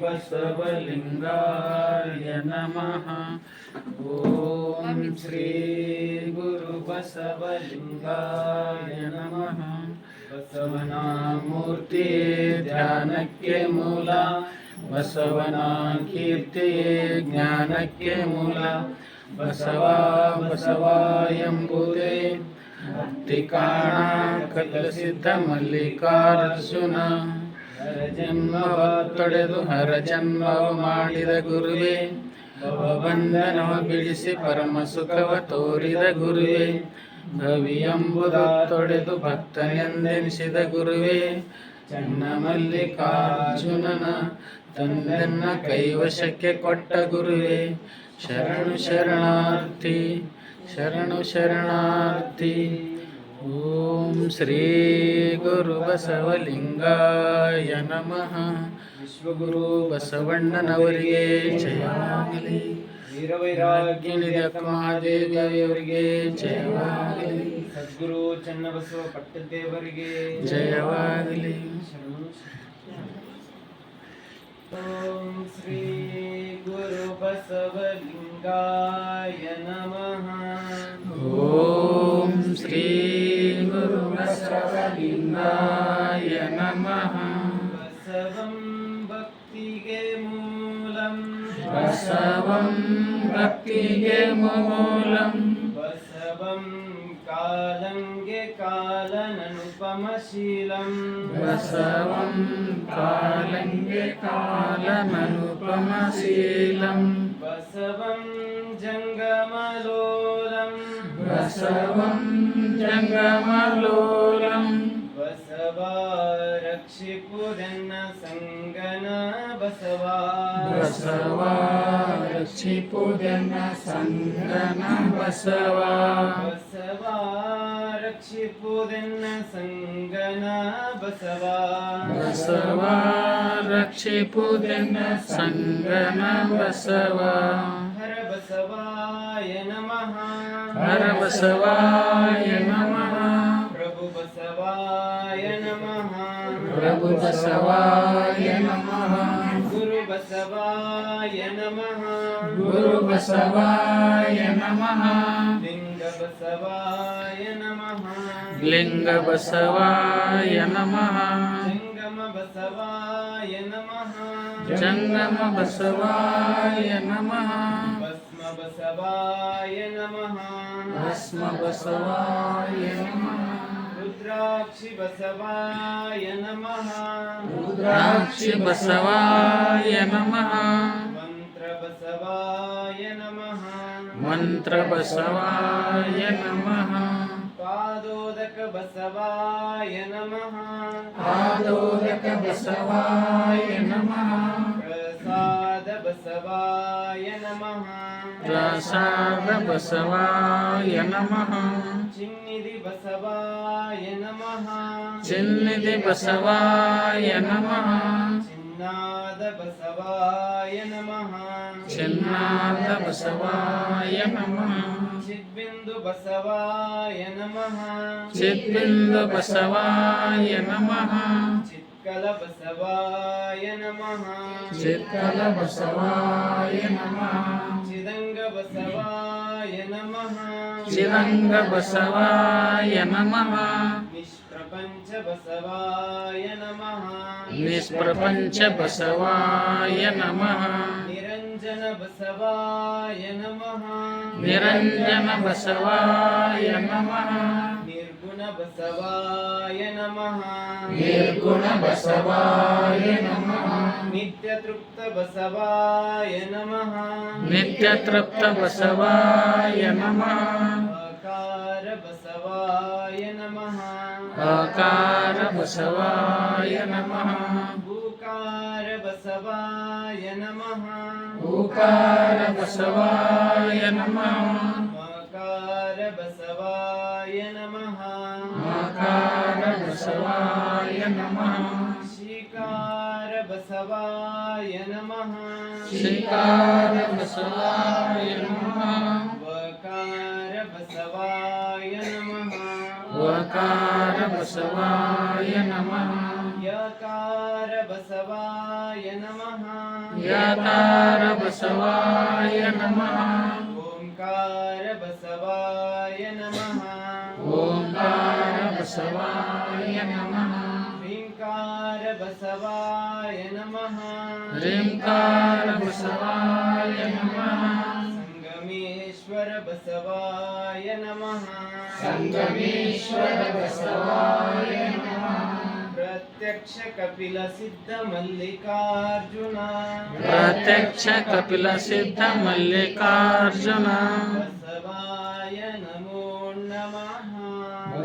ಬಸವಲಿಂಗಾಯ ನಮಃ. ಓಂ ಶ್ರೀ ಗುರು ಬಸವಲಿಂಗಾಯ ನಮಃ. ಬಸವನ ಮೂರ್ತಿ ಧ್ಯಾನಕ್ಕೆ ಮೂಲ, ಬಸವನ ಕೀರ್ತಿಯೇ ಜ್ಞಾನಕ್ಕೆ ಮೂಲ. ಬಸವ ಬಸವ ಎಂಬುದೇ ಭಕ್ತಿ ಕಾಣ ಕಲಿಸಿದ ಮಲ್ಲಿಕಾರ್ಜುನ. ಹರಜನ್ಮವ ತೊಡೆದು ಹರಜನ್ಮವ ಮಾಡಿದ ಗುರುವೇ, ಭವಬಂಧನವ ಬಿಡಿಸಿ ಪರಮ ಸುಖವ ತೋರಿದ ಗುರುವೇ. ಭವಿ ಎಂಬುದ ತೊಡೆದು ಭಕ್ತನೆಂದೆನಿಸಿದ ಗುರುವೇ, ಚನ್ನ ಮಲ್ಲಿಕಾರ್ಜುನನ ತಂದೆನ್ನ ಕೈವಶಕ್ಕೆ ಕೊಟ್ಟ ಗುರುವೇ. ಶರಣು ಶರಣಾರ್ಥಿ ಶರಣು ಶರಣಾರ್ಥಿ. ಓಂ ಶ್ರೀ ಗುರು ಬಸವಲಿಂಗಾಯ ನಮಃ. ವಿಶ್ವಗುರು ಬಸವಣ್ಣನವರಿಗೆ ಜಯವಾಗಲಿ. ವೀರವೈರಾಗ್ಯನಿಧಿ ಅಕ್ಕಮಹಾದೇವಿಯವರಿಗೆ ಜಯವಾಗಲಿ. ಸದ್ಗುರು ಚನ್ನಬಸವ ಪಟ್ಟದೇವರಿಗೆ ಜಯವಾಗಲಿ. ಓಂ ಶ್ರೀ ಗುರು ಬಸವಲಿಂಗಾಯ ನಮಃ. ಓಂ ಶ್ರೀ ಗುರು ಬಸವಲಿಂಗಾಯ ನಮಃ. ಬಸವಂ ಭಕ್ತಿಗೆ ಮೂಲಂ, ಬಸವಂ ಭಕ್ತಿಗೆ ಮೂಲಂ. ಬಸವಂ ಕಾಲಂಗೆ ಕಾಲನನುಪಮಶೀಲಂ, ಬಸವಂ ಕಾಲಂಗೆ ಕಾಲನನುಪಮಶೀಲಂ. ಬಸವಂ ಜಂಗಮಲೋಲಂ, ಬಸವಂ ಜಂಗಮಲೋಲಂ. ಬಸವ ರಕ್ಷಿಪುರನ್ನ ಸಂಗನ ಬಸವ, ಬಸವ ರಕ್ಷಿಪುರನ್ನ ಸಂಗನ ಬಸವ. ಬಸವ ರಕ್ಷಿಪುರನ್ನ ಸಂಗನ ಬಸವ, ಬಸವ ರಕ್ಷಿಪುರನ್ನ ಸಂಗನ ಬಸವ. ಹರ ಬಸವಾಯ ನಮಃ, ಹರ ಬಸವಾಯ ನಮಃ. ಪ್ರಭು ಬಸವಾಯ ನಮಃ, ಪ್ರಭು ಬಸವಾಯ ನಮಃ. ಗುರು ಬಸವಾಯ ನಮಃ, ಗುರು ಬಸವಾಯ ನಮಃ. ಲಿಂಗ ಬಸವಾಯ ನಮಃ, ಲಿಂಗ ಬಸವಾಯ ನಮಃ. ಜಂಗಮ ಬಸವಾಯ ನಮಃ, ಜಂಗಮ ಬಸವಾಯ ನಮಃ. ಭಸ್ಮ ಬಸವಾಯ ನಮಃ, ಭಸ್ಮ ಬಸವಾಯ ನಮಃ. ರುದ್ರಾಕ್ಷಿ ಬಸವಾಯ ನಮಃ, ರುದ್ರಾಕ್ಷಿ ಬಸವಾಯ ನಮಃ. ಮಂತ್ರ ಬಸವಾಯ ನಮಃ, ಮಂತ್ರ ಬಸವಾಯ ನಮಃ. ಪಾದೋದಕ ಬಸವಾಯ ನಮಃ, ಪಾದೋದಕ ಬಸವಾಯ ನಮಃ. ಪ್ರಸಾದ ಬಸವಾಯ ನಮಃ, ಪ್ರಸಾದ ಬಸವಾಯ ನಮಃ. ಚಿನ್ನಿಧಿ ಬಸವಾಯ ನಮಃ, ಚಿನ್ನಿಧಿ ಬಸವಾಯ ನಮಃ. ಚಿನ್ನಾದ ಬಸವಾಯ ನಮಃ, ಚಿನ್ನಾದ ಬಸವಾಯ ನಮಃ. ಚಿದ್ಬಿಂದು ಬಸವಾಯ ನಮಃ, ಚಿದ್ಬಿಂದು ಬಸವಾಯ ನಮಃ. ಚಿತ್ಕಲ ಬಸವಾಯ ನಮಃ, ಚಿತ್ಕಲ ಬಸವಾಯ ನಮಃ. ಚಿದಂಗ ಬಸವಾಯ ನಮಃ, ಚಿದಂಗ ಬಸವಾಯ ನಮಃ. ನಿಷ್ಪ್ರಪಂಚ ಬಸವಾಯ ನಮಃ, ನಿಷ್ಪ್ರಪಂಚ ಬಸವಾಯ ನಮಃ. ನಿರಂಜನ ಬಸವಾಯ ನಮಃ, ನಿರಂಜನ ಬಸವಾಯ ನಮಃ. ನಿರ್ಗುಣ ಬಸವಾಯ ನಮಃ, ನಿರ್ಗುಣ ಬಸವಾಯ ನಮಃ. ನಿತ್ಯ ತೃಪ್ತ ಬಸವಾಯ ನಮಃ, ನಿತ್ಯ ತೃಪ್ತ ಬಸವಾಯ ನಮಃ. ಆಕಾರ ಬಸವಾಯ ನಮಃ, ಆಕಾರ ಬಸವಾಯ ನಮಃ. ಭೂಕಾರ ಬಸವಾಯ ನಮಃ, ಭೂಕಾರ ಬಸವಾಯ ನಮಃ. ಮಕಾರ ಬಸವಾಯ ನಮಃ, ಮಕಾರ ಬಸವಾಯ ನಮಃ. ಶ್ರೀಕಾರ ಬಸವಾಯ ನಮಃ, ಶ್ರೀಕಾರ ಬಸವಾಯ ನಮಃ. ವಕಾರ ಬಸವಾಯ ನಮಃ, ವಕಾರ ಬಸವಾಯ ನಮಃ. ಯಕಾರ ಬಸವಾಯ ನಮಃ ಯಾತಾರ ಬಸವಾಯ ನಮಃ ಓಂಕಾರ ಬಸವಾಯ ನಮಃ ಓಂಕಾರ ಬಸವಾಯ ನಮಃ ಶ್ರೀಂಕಾರ ಬಸವಾಯ ನಮಃ ಶ್ರೀಂಕಾರ ಬಸವಾಯ ನಮಃ ಸಂಗಮೇಶ್ವರ ಬಸವಾಯ ನಮಃ ಸಂಗಮೇಶ್ವರ ಬಸವಾಯ ನಮಃ ಪ್ರತ್ಯಕ್ಷ ಕಪಿಲ ಸಿದ್ಧ ಮಲ್ಲಿಕಾರ್ಜುನ ಪ್ರತ್ಯಕ್ಷ ಕಪಿಲ ಸಿದ್ಧ ಮಲ್ಲಿಕಾರ್ಜುನ ಬಸವಾಯ ನಮೋ ನಮಃ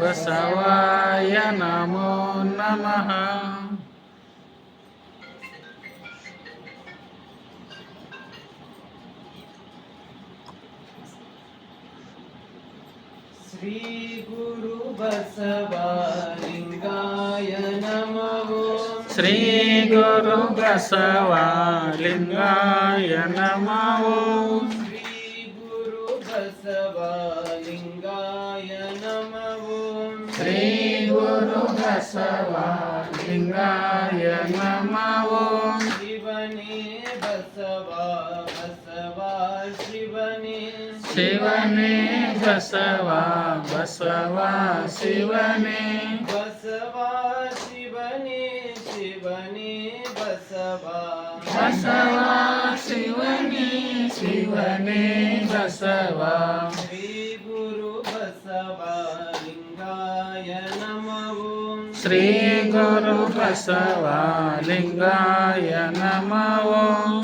ಬಸವಾಯ ನಮೋ ನಮಃ ಶ್ರೀ ಗುರು ಬಸವಲಿಂಗಾಯ ನಮಃ ಶ್ರೀ ಗುರು ಬಸವಲಿಂಗಾಯ ನಮಃ ಶ್ರೀ ಗುರು ಬಸವಲಿಂಗಾಯ ನಮಃ ಶ್ರೀ ಗುರು ಬಸವಲಿಂಗಾಯ ನಮಃ ಶಿವನೇ ಬಸವ ಬಸವ ಶಿವನೇ ಶಿವನೇ ಬಸವ ಬಸವ ಶಿವನೇ ಬಸವ ಶಿವನೇ ಶಿವನೇ ಬಸವ ಬಸವ ಶಿವನೇ ಶಿವನೇ ಬಸವ ಶ್ರೀ ಗುರು ಬಸವಲಿಂಗಾಯ ನಮಃ ಶ್ರೀ ಗುರು ಬಸವಲಿಂಗಾಯ ನಮಃ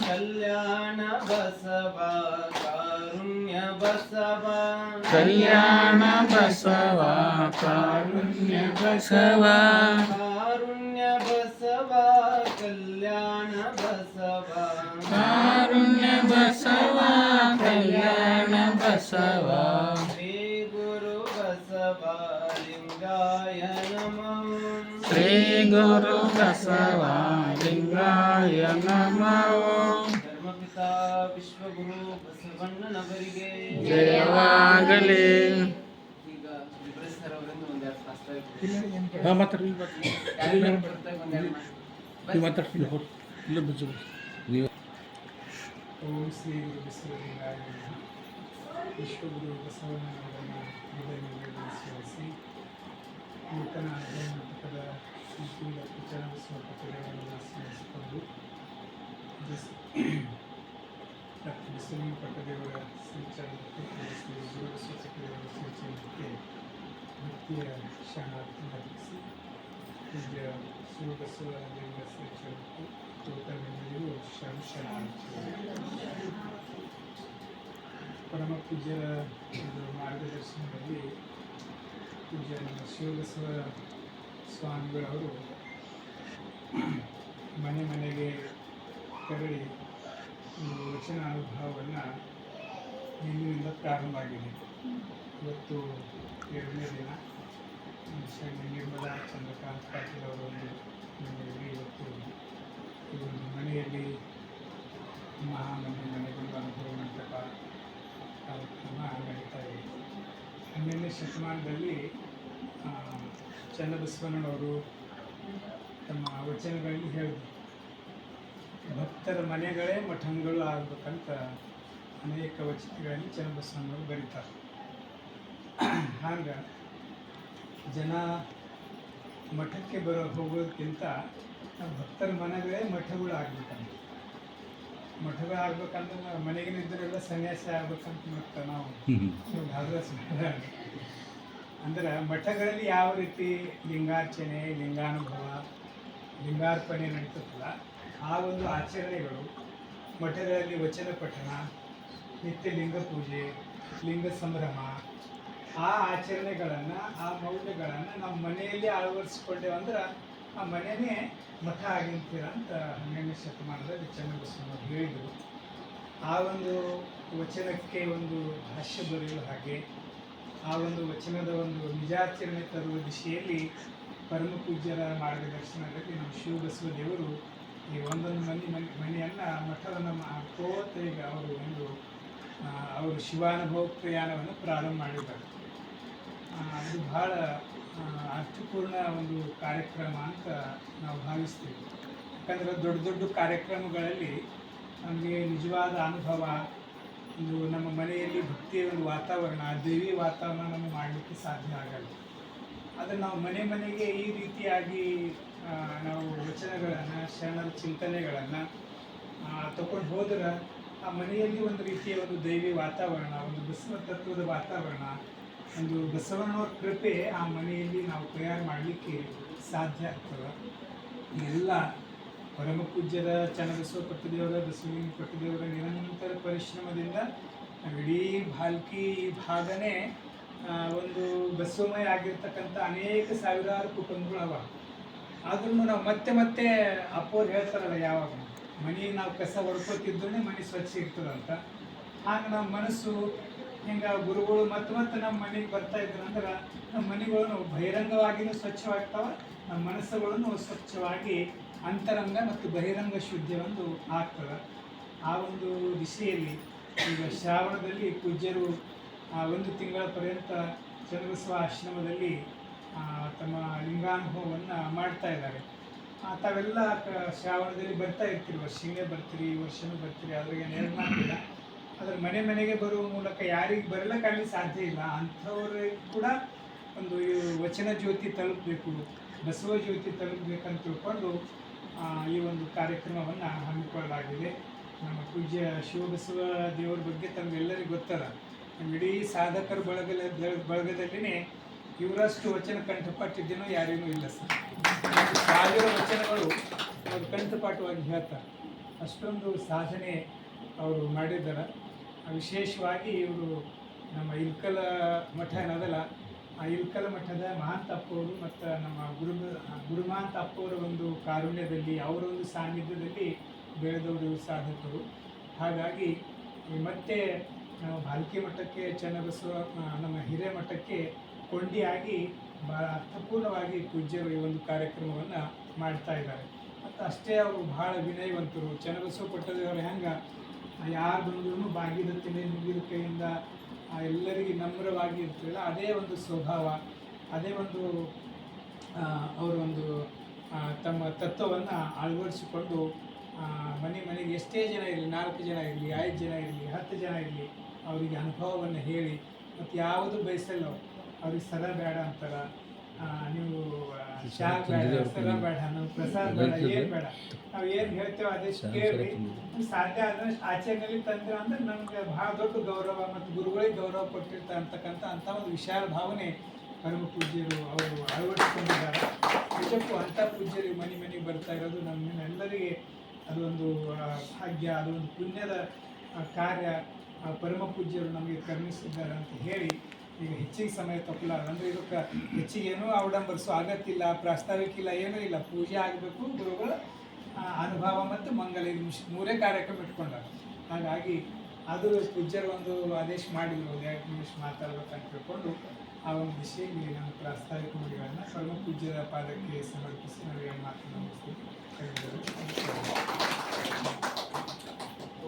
ಕಲ್ಯಾಣ ಬಸವ ಕಾರುಣ್ಯ ಬಸವ ಕಲ್ಯಾಣ ಬಸವ ಕಾರುಣ್ಯ ಬಸವ ಕಾರುಣ್ಯ ಬಸವ ಕಲ್ಯಾಣ ಬಸವ ಕಾರುಣ್ಯ ಬಸವ ಕಲ್ಯಾಣ ಬಸವ ಶ್ರೀ ಗುರು ಬಸವಲಿಂಗಾಯ ನಮಃ ಶ್ರೀ ಗುರು ಬಸವಲಿಂಗಾಯ ನಮಃ ಧರ್ಮಪಿತಾ ವಿಶ್ವಗುರು ಬಸವಣ್ಣನವರಿಗೆ ಜಯವಾಗಲಿ. ಈಗ ಇಬ್ರು ಸರ್ ಅವರಿಂದ ಒಂದೆರಡು ಶಾಸ್ತ್ರ ಓಂ ಶ್ರೀ ಗುರು ಬಸವಲಿಂಗಾಯ ನಮಃ. ವಿಶ್ವಗುರು ಬಸವಣ್ಣನವರನ್ನು ಹೃದಯದಲ್ಲಿ ಸ್ಮರಿಸಿ ನೂತನ ಅಧ್ಯಯನದ ಶ್ರೀಶೈಲ ಚನ್ನಬಸವ ಪಟ್ಟದೇವರನ್ನು ಸ್ಮರಿಸಿಕೊಂಡು ಡಾಕ್ಟರ್ ಬಸವಲಿಂಗ ಪಟ್ಟದೇವರ ಶ್ರೀಚರಣಕ್ಕೆ ಶ್ರೀ ಗುರು ಬಸವ ಪಟ್ಟದೇವರ ಶ್ರೀಚರಣಕ್ಕೆ ಭಕ್ತಿಯ ಶರಣಾರ್ಥಿ ಅರ್ಪಿಸಿ ಪೂಜ್ಯ ಶ್ರೀ ಬಸವ ದೇವರ ಶ್ರೀಚರಣಕ್ಕೆ ತೋಟಗಳಿಗೂ ಶರಣಾರ್ಥಿ. ಪರಮ ಪೂಜ್ಯರ ಒಂದು ಮಾರ್ಗದರ್ಶನದಲ್ಲಿ ಪೂಜ್ಯ ನಮ್ಮ ಶಿವಬಸವ ಸ್ವಾಮಿಗಳವರು ಮನೆ ಮನೆಗೆ ತೆರಳಿ ಒಂದು ವಚನ ಅನುಭವವನ್ನು ಇಂದಿನಿಂದ ಪ್ರಾರಂಭ ಆಗಿದೆ. ಇವತ್ತು 2ನೇ ದಿನ. ಶ್ರೀ ನಿರ್ಮಲಾ ಚಂದ್ರಕಾಂತ್ ಪಾಟೀಲ್ ಅವರೊಂದು ಮನೆಯಲ್ಲಿ ಇವತ್ತು ಈ ಒಂದು ಮನೆಯಲ್ಲಿ ಮನೆಗೊಂದು ಅನುಭವ ಮಂಟಪ ಕಾರ್ಯಕ್ರಮ ನಡೀತಾ ಇದೆ. 12ನೇ ಶತಮಾನದಲ್ಲಿ ಚನ್ನಬಸವಣ್ಣನವರು ತಮ್ಮ ವಚನಗಳಲ್ಲಿ ಹೇಳಿದರು, ಭಕ್ತರ ಮನೆಗಳೇ ಮಠಗಳು ಆಗಬೇಕಂತ ಅನೇಕ ವಚನಗಳಲ್ಲಿ ಚನ್ನಬಸವಣ್ಣವರು ಬರೀತಾರೆ. ಹಾಗೆ ಜನ ಮಠಕ್ಕೆ ಹೋಗೋದಕ್ಕಿಂತ ಭಕ್ತರ ಮನೆಗಳೇ ಮಠಗಳು ಆಗ್ಬೇಕಂತ. ಮಠಗಳು ಆಗ್ಬೇಕಂದ್ರೆ ಮನೆಗಿನಿದ್ದರೆಲ್ಲ ಸನ್ಯಾಸಿ ಆಗ್ಬೇಕಂತ ಮತ್ತು ನಾವು ಭಾಗವಹಿಸ ಅಂದ್ರೆ ಮಠಗಳಲ್ಲಿ ಯಾವ ರೀತಿ ಲಿಂಗಾರ್ಚನೆ, ಲಿಂಗಾನುಭವ, ಲಿಂಗಾರ್ಪಣೆ ನಡೀತದಲ್ಲ ಆ ಒಂದು ಆಚರಣೆಗಳು ಮಠಗಳಲ್ಲಿ ವಚನ ಪಠಣ, ನಿತ್ಯ ಲಿಂಗ ಪೂಜೆ, ಲಿಂಗ ಸಂಭ್ರಮ, ಆ ಆಚರಣೆಗಳನ್ನು, ಆ ಮೌಲ್ಯಗಳನ್ನು ನಮ್ಮ ಮನೆಯಲ್ಲಿ ಅಳವಡಿಸ್ಕೊಂಡೇವಂದ್ರೆ ಆ ಮನೆಯೇ ಮಠ ಆಗಿರ್ತೀರ ಅಂತ 12ನೇ ಶತಮಾನದಲ್ಲಿ ಚನ್ನಬಸವಣ್ಣವರು ಹೇಳಿದರು. ಆ ಒಂದು ವಚನಕ್ಕೆ ಒಂದು ಭಾಷ್ಯ ಬರೆಯುವ ಹಾಗೆ, ಆ ಒಂದು ವಚನದ ಒಂದು ನಿಜಾಚರಣೆ ತರುವ ದಿಶೆಯಲ್ಲಿ ಪರಮ ಪೂಜ್ಯರ ಮಾರ್ಗದರ್ಶನದಲ್ಲಿ ನಮ್ಮ ಶಿವಬಸವ ದೇವರು ಈ ಒಂದೊಂದು ಮನೆಯನ್ನು ಮಠವನ್ನು ಮಾಡ್ಕೋತ ಈಗ ಅವರು ಶಿವಾನುಭವ ಪ್ರಯಾಣವನ್ನು ಪ್ರಾರಂಭ ಮಾಡಿದ್ದಾರೆ. ಅದು ಬಹಳ ಅರ್ಥಪೂರ್ಣ ಒಂದು ಕಾರ್ಯಕ್ರಮ ಅಂತ ನಾವು ಭಾವಿಸ್ತೀವಿ. ಯಾಕಂದರೆ ದೊಡ್ಡ ದೊಡ್ಡ ಕಾರ್ಯಕ್ರಮಗಳಲ್ಲಿ ನಮಗೆ ನಿಜವಾದ ಅನುಭವ, ಒಂದು ನಮ್ಮ ಮನೆಯಲ್ಲಿ ಭಕ್ತಿಯ ಒಂದು ವಾತಾವರಣ, ದೇವಿ ವಾತಾವರಣ ನಮಗೆ ಮಾಡಲಿಕ್ಕೆ ಸಾಧ್ಯ ಆಗಲ್ಲ. ಆದರೆ ನಾವು ಮನೆ ಮನೆಗೆ ಈ ರೀತಿಯಾಗಿ ನಾವು ವಚನಗಳನ್ನು, ಶರಣರ ಚಿಂತನೆಗಳನ್ನು ತಗೊಂಡು ಹೋದ್ರೆ ಆ ಮನೆಯಲ್ಲಿ ಒಂದು ರೀತಿಯ ಒಂದು ದೈವಿ ವಾತಾವರಣ, ಒಂದು ಬಸವ ತತ್ವದ ವಾತಾವರಣ, ಒಂದು ಬಸವಣ್ಣವ್ರ ಕೃಪೆ ಆ ಮನೆಯಲ್ಲಿ ನಾವು ತಯಾರು ಮಾಡಲಿಕ್ಕೆ ಸಾಧ್ಯ ಆಗ್ತದೆ. ಎಲ್ಲ ಪರಮ ಪೂಜ್ಯರ ಚನ್ನಬಸವ ಪಟ್ಟದೇವರ, ಬಸವಲಿಂಗ ಪಟ್ಟದೇವರ ನಿರಂತರ ಪರಿಶ್ರಮದಿಂದ ಇಡೀ ಭಾಲ್ಕಿ ಭಾಗನೇ ಒಂದು ಬಸವಮಯ ಆಗಿರ್ತಕ್ಕಂಥ ಅನೇಕ ಸಾವಿರಾರು ಕುಟುಂಬಗಳು ಅವ. ಆದ್ರೂ ನಾವು ಮತ್ತೆ ಮತ್ತೆ ಅಪ್ಪೋರು ಹೇಳ್ತಾರಲ್ಲ, ಯಾವಾಗ ಮನೆ ನಾವು ಕಸ ಹೊಡ್ಕೋತಿದ್ರೂ ಮನೆ ಸ್ವಚ್ಛ ಇರ್ತದಂತ. ಹಾಗೆ ನಮ್ಮ ಮನಸ್ಸು ಹಿಂಗೆ ಗುರುಗಳು ಮತ್ತೆ ನಮ್ಮ ಮನೆಗೆ ಬರ್ತಾ ಇದ್ರು ಅಂದ್ರೆ ನಮ್ಮ ಮನೆಗಳು ಬಹಿರಂಗವಾಗಿಯೂ ಸ್ವಚ್ಛವಾಗ್ತಾವೆ, ನಮ್ಮ ಮನಸ್ಸುಗಳನ್ನು ಸ್ವಚ್ಛವಾಗಿ ಅಂತರಂಗ ಮತ್ತು ಬಹಿರಂಗ ಶುದ್ಧಿ ಒಂದು ಆಗ್ತದೆ. ಆ ಒಂದು ದಿಶೆಯಲ್ಲಿ ಈಗ ಶ್ರಾವಣದಲ್ಲಿ ಪೂಜ್ಯರು 1 ತಿಂಗಳ ಪರ್ಯಂತ ಚನ್ನಬಸವ ಆಶ್ರಮದಲ್ಲಿ ತಮ್ಮ ಲಿಂಗಾನುಭವವನ್ನು ಮಾಡ್ತಾ ಇದ್ದಾರೆ. ತಾವೆಲ್ಲ ಶ್ರಾವಣದಲ್ಲಿ ಬರ್ತಾ ಇರ್ತೀರಿ, ವರ್ಷನೇ ಬರ್ತೀರಿ, ಈ ವರ್ಷನೂ ಬರ್ತೀರಿ, ಅದ್ರಿಗೆ ನೇರ ಮಾಡ್ತಿಲ್ಲ. ಆದರೆ ಮನೆ ಮನೆಗೆ ಬರುವ ಮೂಲಕ ಯಾರಿಗೆ ಬರಲಿಕ್ಕಾಗಲಿ ಸಾಧ್ಯ ಇಲ್ಲ ಅಂಥವ್ರಿಗೆ ಕೂಡ ಒಂದು ವಚನ ಜ್ಯೋತಿ ತಲುಪಬೇಕು, ಬಸವ ಜ್ಯೋತಿ ತಲುಪಬೇಕಂತ ತಿಳ್ಕೊಂಡು ಈ ಒಂದು ಕಾರ್ಯಕ್ರಮವನ್ನು ಹಮ್ಮಿಕೊಳ್ಳಲಾಗಿದೆ. ನಮ್ಮ ಪೂಜ್ಯ ಶಿವಬಸವ ದೇವರ ಬಗ್ಗೆ ತಮಗೆಲ್ಲರಿಗೂ ಗೊತ್ತಲ್ಲ. ನಮ್ಮ ಇಡೀ ಸಾಧಕರ ಬಳಗದಲ್ಲಿನೇ ಇವರಷ್ಟು ವಚನ ಕಂಠಪಾಠಿದ್ದೇನೋ ಯಾರೇನೂ ಇಲ್ಲ ಸರ್. 1000 ವಚನಗಳು ಅವರು ಕಂಠಪಾಠವಾಗಿ ಹೇಳ್ತಾರೆ. ಅಷ್ಟೊಂದು ಸಾಧನೆ ಅವರು ಮಾಡಿದ್ದಾರೆ. ವಿಶೇಷವಾಗಿ ಇವರು ನಮ್ಮ ಇಲ್ಕಲ ಮಠ ಏನದಲ್ಲ, ಆ ಇಲ್ಕಲ ಮಠದ ಮಹಾಂತ ಅಪ್ಪವರು ಮತ್ತು ನಮ್ಮ ಗುರುಮಹಾಂತ ಅಪ್ಪವರ ಒಂದು ಕಾರುಣ್ಯದಲ್ಲಿ, ಅವರ ಒಂದು ಸಾನ್ನಿಧ್ಯದಲ್ಲಿ ಬೆಳೆದವರು ಸಾಧಕರು. ಹಾಗಾಗಿ ಮತ್ತೆ ನಾವು ಭಾಲ್ಕಿ ಮಠಕ್ಕೆ, ಚನ್ನಬಸವ ನಮ್ಮ ಹಿರೇಮಠಕ್ಕೆ ಕೊಂಡಿಯಾಗಿ ಭಾಳ ಅರ್ಥಪೂರ್ಣವಾಗಿ ಪೂಜ್ಯರು ಈ ಒಂದು ಕಾರ್ಯಕ್ರಮವನ್ನು ಮಾಡ್ತಾ ಇದ್ದಾರೆ. ಮತ್ತು ಅಷ್ಟೇ ಅವರು ಭಾಳ ವಿನಯವಂತರು. ಚನ್ನಬಸವ ಪಟ್ಟದೇವರು ಹೆಂಗೆ ಯಾರು ಬಂದರೂ ಬಾಗಿದ ತಲೆ ಮುಗಿದ ಕೈಯಿಂದ ಎಲ್ಲರಿಗೆ ನಮ್ರವಾಗಿ ಇರ್ತಿಲ್ಲ, ಅದೇ ಒಂದು ಸ್ವಭಾವ, ಅದೇ ಒಂದು ಅವರ ಒಂದು ತಮ್ಮ ತತ್ವವನ್ನು ಅಳವಡಿಸಿಕೊಂಡು ಮನೆಗೆ ಎಷ್ಟೇ ಜನ ಇರಲಿ, 4 ಜನ ಇರಲಿ, 5 ಜನ ಇರಲಿ, 10 ಜನ ಇರಲಿ, ಅವರಿಗೆ ಅನುಭವವನ್ನು ಹೇಳಿ ಮತ್ತು ಯಾವುದು ಬಯಸಲ್ಲ. ಅವ್ರಿಗೆ ಸರ ಬೇಡ ಅಂತಾರೆ, ನೀವು ಚಾ ಬೇಡ, ಸರ ಬೇಡ, ನಾವು ಪ್ರಸಾದ ಬೇಡ, ಏನು ಬೇಡ, ನಾವು ಏನು ಹೇಳ್ತೇವೆ ಅದೆಷ್ಟು ಕೇಳಿ ಸಾಧ್ಯ ಆದಷ್ಟು ಆಚರಣೆಯಲ್ಲಿ ತಂದ್ರೆ ಅಂದ್ರೆ ನಮ್ಗೆ ಭಾಳ ದೊಡ್ಡ ಗೌರವ ಮತ್ತು ಗುರುಗಳಿಗೆ ಗೌರವ ಕೊಟ್ಟಿರ್ತಾರೆ ಅಂತಕ್ಕಂಥ ಅಂಥ ಒಂದು ವಿಶಾಲ ಭಾವನೆ ಪರಮ ಪೂಜ್ಯರು ಅವರು ಅಳವಡಿಸಿಕೊಂಡಿದ್ದಾರೆ. ನಿಜಕ್ಕೂ ಅಂಥ ಪೂಜ್ಯರು ಮನೆಗೆ ಬರ್ತಾ ಇರೋದು ನಮ್ಮೆಲ್ಲರಿಗೆ ಅದೊಂದು ಭಾಗ್ಯ, ಅದೊಂದು ಪುಣ್ಯದ ಕಾರ್ಯ ಪರಮ ಪೂಜ್ಯರು ನಮಗೆ ಕರುಣಿಸಿದ್ದಾರೆ ಅಂತ ಹೇಳಿ ಈಗ ಹೆಚ್ಚಿಗೆ ಸಮಯ ತಗೊಳ್ಳಾರ. ಅಂದರೆ ಇದಕ್ಕೆ ಹೆಚ್ಚಿಗೆ ಏನೂ ಅವಡಂಬರಿಸೋ ಅಗತ್ಯ ಇಲ್ಲ, ಪ್ರಾಸ್ತಾವಿಕ ಇಲ್ಲ, ಏನೂ ಇಲ್ಲ. ಪೂಜೆ ಆಗಬೇಕು, ಗುರುಗಳ ಅನುಭವ ಮತ್ತು ಮಂಗಲ, ಇದು 3 ಕಾರ್ಯಕ್ರಮ ಇಟ್ಕೊಂಡಾರ. ಹಾಗಾಗಿ ಅದು ಪೂಜ್ಯರು ಒಂದು ಆದೇಶ ಮಾಡಿದ್ರು, 2 ನಿಮಿಷ ಮಾತಾಡ್ಬೇಕಂತ ತಿಳ್ಕೊಂಡು ಆ ಒಂದು ದಿಶೆಯಲ್ಲಿ ನಾನು ಪ್ರಾಸ್ತಾವಿಕ ನುಡಿಗಳನ್ನು ಪರಮ ಪೂಜ್ಯರ ಪಾದಕ್ಕೆ ಸಮರ್ಪಿಸಿ ನಾವು ಮಾತನಾಡಿಸ್ತೀವಿ.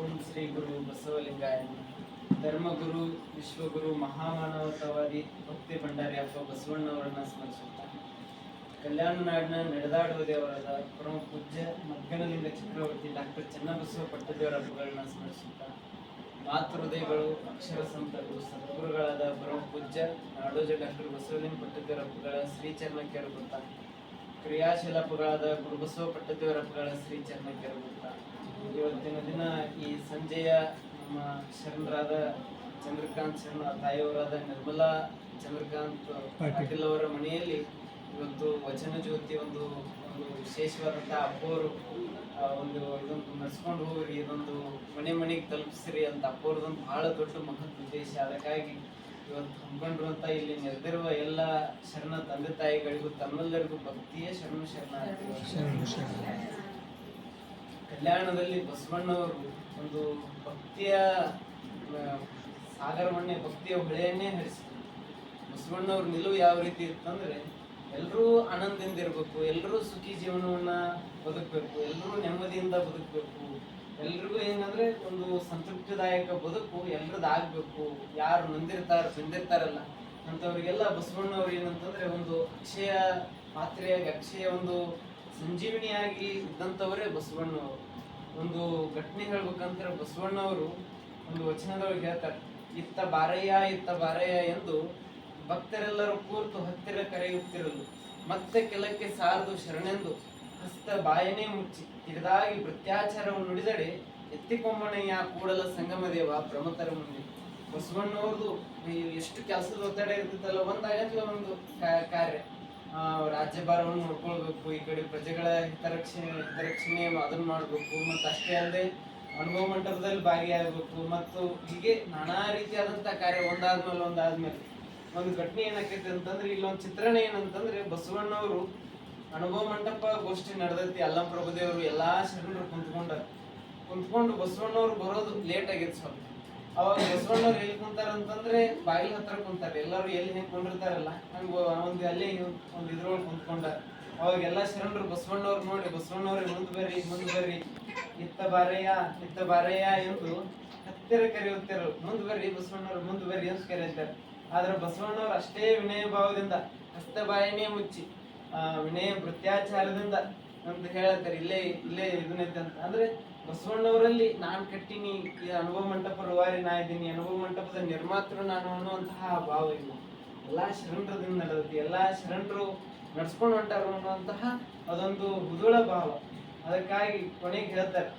ಓಂ ಶ್ರೀ ಗುರು ಬಸವಲಿಂಗಾಯ. ಧರ್ಮಗುರು, ವಿಶ್ವಗುರು, ಮಹಾಮಾನವತಾವಾದಿ ಭಕ್ತಿ ಭಂಡಾರಿ ಅಪ್ಪ ಬಸವಣ್ಣವರನ್ನ ಸ್ಮರಿಸುತ್ತಾ, ಕಲ್ಯಾಣ ನಾಡಿನ ನಡೆದಾಡುವ ದೇವರಾದ ಪರಮ ಪೂಜ್ಯ ಮಗ್ಗನಲಿಂಗ ಚಕ್ರವರ್ತಿ ಡಾಕ್ಟರ್ ಚನ್ನಬಸವ ಪಟ್ಟದೇವರ ಹಬ್ಬಗಳನ್ನ ಸ್ಮರಿಸುತ್ತಾ, ಮಾತೃಹೃದಯಗಳು, ಅಕ್ಷರ ಸಂತರು, ಸದ್ಗುರುಗಳಾದ ಪರಮ ಪೂಜ್ಯ ನಾಡೋಜ ಡಾಕ್ಟರ್ ಬಸವಲಿಂಗ ಪಟ್ಟದೇವರ ಹಬ್ಬಗಳ ಶ್ರೀಚರಣಕ್ಕೆ ಅರುಗುತ್ತಾ, ಕ್ರಿಯಾಶೀಲ ಹಬ್ಬಗಳಾದ ಗುರುಬಸವ ಪಟ್ಟದೇವರ ಹಬ್ಬಗಳ ಶ್ರೀಚರಣಕ್ಕೆ ಅರುಗುತ್ತಾ, ಇವತ್ತಿನ ದಿನ ಈ ಸಂಜೆಯ ನಮ್ಮ ಶರಣರಾದ ಚಂದ್ರಕಾಂತ್ ಶರಣ ತಾಯಿಯವರಾದ ನಿರ್ಮಲಾ ಚಂದ್ರಕಾಂತ್ ಪಾಟೀಲ್ ಅವರ ಮನೆಯಲ್ಲಿ ಇವತ್ತು ವಚನ ಜ್ಯೋತಿ ಒಂದು ವಿಶೇಷವಾದಂಥ ಅಪ್ಪವರು ಒಂದು ಇದೊಂದು ನಡೆಸ್ಕೊಂಡು ಹೋಗ್ರಿ, ಇದೊಂದು ಮನೆಗೆ ತಲುಪಿಸ್ರಿ ಅಂತ ಅಪ್ಪವ್ರದೊಂದು ಬಹಳ ದೊಡ್ಡ ಮಹತ್ ಉದ್ದೇಶ. ಅದಕ್ಕಾಗಿ ಇವತ್ತು ಹಮ್ಮಿಕೊಂಡಿರುವಂಥ ಇಲ್ಲಿ ನೆರೆದಿರುವ ಎಲ್ಲ ಶರಣ ತಂದೆ ತಾಯಿಗಳಿಗೂ ತಮ್ಮೆಲ್ಲರಿಗೂ ಭಕ್ತಿಯೇ ಶರಣ. ಕಲ್ಯಾಣದಲ್ಲಿ ಬಸವಣ್ಣವರು ಒಂದು ಭಕ್ತಿಯ ಸಾಗರವನ್ನೇ, ಭಕ್ತಿಯ ಹೊಳೆಯನ್ನೇ ಹರಿಸಿದ್ರು. ಬಸವಣ್ಣವ್ರ ನಿಲುವು ಯಾವ ರೀತಿ ಇತ್ತಂದ್ರೆ, ಎಲ್ಲರೂ ಆನಂದದಿಂದ ಇರಬೇಕು, ಎಲ್ಲರೂ ಸುಖಿ ಜೀವನವನ್ನ ಬದುಕಬೇಕು, ಎಲ್ಲರೂ ನೆಮ್ಮದಿಯಿಂದ ಬದುಕಬೇಕು, ಎಲ್ರಿಗೂ ಏನಂದ್ರೆ ಒಂದು ಸಂತೃಪ್ತಿದಾಯಕ ಬದುಕು ಎಲ್ರದ್ದಾಗಬೇಕು. ಯಾರು ಬಂದಿರ್ತಾರಲ್ಲ ಅಂಥವ್ರಿಗೆಲ್ಲ ಬಸವಣ್ಣವ್ರು ಏನಂತಂದ್ರೆ ಒಂದು ಅಕ್ಷಯ ಪಾತ್ರೆಯಾಗಿ, ಅಕ್ಷಯ ಒಂದು ಸಂಜೀವಿನಿಯಾಗಿ ಇದ್ದಂಥವರೇ ಬಸವಣ್ಣವರು. ಒಂದು ಘಟನೆ ಹೇಳ್ಬೇಕಂದ್ರೆ ಬಸವಣ್ಣವರು ಒಂದು ವಚನದೊಳಗೆ ಹೇಳ್ತಾರೆ, ಇತ್ತ ಬಾರಯ್ಯ ಎಂದು ಭಕ್ತರೆಲ್ಲರೂ ಕೂರ್ತು ಹತ್ತಿರ ಕರೆಯುತ್ತಿರಲು, ಮತ್ತೆ ಕೆಲಕ್ಕೆ ಸಾರದು ಶರಣೆಂದು ಹಸ್ತ ಬಾಯನೇ ಮುಚ್ಚಿ ಕಿರಿದಾಗಿ ಭೃತ್ಯಾಚಾರವನ್ನು ನುಡಿದಡೆ ಎತ್ತಿಕೊಂಬಣಯ್ಯ ಕೂಡಲ ಸಂಗಮ ದೇವ ಪ್ರಮತರ ಮುಂದೆ. ಬಸವಣ್ಣವ್ರದ್ದು ಎಷ್ಟು ಕೆಲಸದ ಒತ್ತಡ ಇರ್ತಿತ್ತಲ್ಲ, ಒಂದಾಗತ್ಲ ಒಂದು ಕಾರ್ಯ, ರಾಜ್ಯಭಾರವನ್ನು ನೋಡ್ಕೊಳ್ಬೇಕು, ಈ ಕಡೆ ಪ್ರಜೆಗಳ ಹಿತರಕ್ಷಣೆ ಅದನ್ನ ಮಾಡ್ಬೇಕು, ಮತ್ತು ಅಷ್ಟೇ ಅಲ್ಲದೆ ಅನುಭವ ಮಂಟಪದಲ್ಲಿ ಭಾಗಿಯಾಗಬೇಕು, ಮತ್ತು ಹೀಗೆ ನಾನಾ ರೀತಿಯಾದಂತಹ ಕಾರ್ಯ ಒಂದಾದ್ಮೇಲೆ ಒಂದು ಘಟನೆ ಏನಾಕೈತಿ ಅಂತಂದ್ರೆ, ಇಲ್ಲೊಂದು ಚಿತ್ರಣ ಏನಂತಂದ್ರೆ, ಬಸವಣ್ಣವರು ಅನುಭವ ಮಂಟಪ ಗೋಷ್ಠಿ ನಡೆದೈತಿ, ಅಲ್ಲಂ ಪ್ರಭುದೇವರು ಎಲ್ಲಾ ಶರಣರು ಕುಂತ್ಕೊಂಡು ಬಸವಣ್ಣವ್ರು ಬರೋದು ಲೇಟ್ ಆಗೈತಿ ಸ್ವಲ್ಪ. ಅವಾಗ ಬಸವಣ್ಣವ್ರು ಎಲ್ಲಿ ಕುಂತಾರ ಅಂತಂದ್ರೆ ಬಾಗಿಲ ಹತ್ರ ಕುಂತಾರೆ, ಎಲ್ಲರೂ ಎಲ್ಲಿ ಹೆಂಗ್ ಕೊಂಡಿರ್ತಾರಲ್ಲ ಹಂಗ ಒಂದು ಅಲ್ಲೇ ಒಂದು ಇದ್ರೊಳಗೆ ಕುಂತ್ಕೊಂಡಾರ. ಅವಾಗ ಎಲ್ಲಾ ಶರಣರು ಬಸವಣ್ಣವ್ರು ನೋಡಿ, ಬಸವಣ್ಣವ್ರಿಗೆ ಮುಂದ್ ಬರ್ರಿ ಇತ್ತ ಬಾರಯ್ಯ ಎಂದು ಹತ್ತಿರ ಕರೆಯುತ್ತಿರು, ಮುಂದ್ ಬರ್ರಿ ಬಸವಣ್ಣವ್ರು ಮುಂದ್ ಬರ್ರಿ ಅಂತ ಕರೀತಾರೆ. ಆದ್ರೆ ಬಸವಣ್ಣವ್ರು ಅಷ್ಟೇ ವಿನಯ ಭಾವದಿಂದ ಹಸ್ತ ಬಾಯನೇ ಮುಚ್ಚಿ ವಿನಯ ಭೃತ್ಯಾಚಾರದಿಂದ ಅಂತ ಹೇಳ್ತಾರೆ, ಇಲ್ಲೇ ಇದನ್ನೈತೆ ಅಂತ. ಅಂದ್ರೆ ಬಸವಣ್ಣವರಲ್ಲಿ ನಾನ್ ಕಟ್ಟಿನಿ, ಅನುಭವ ಮಂಟಪ ರೂವಾರಿ ನಾ ಇದ್ದೀನಿ, ಅನುಭವ ಮಂಟಪದ ನಿರ್ಮಾತೃ ನಾನು ಅನ್ನುವಂತಹ ಭಾವ ಇಲ್ಲ. ಎಲ್ಲಾ ಶರಣರದಿಂದ ನಡೆದೈತಿ, ಎಲ್ಲಾ ಶರಣರು ನಡ್ಸ್ಕೊಂಡು ಹೊಂಟಾರ ಅನ್ನುವಂತಹ ಅದೊಂದು ಹುದುಳ ಭಾವ. ಅದಕ್ಕಾಗಿ ಕೊನೆಗೆ ಹೇಳ್ತಾರೆ,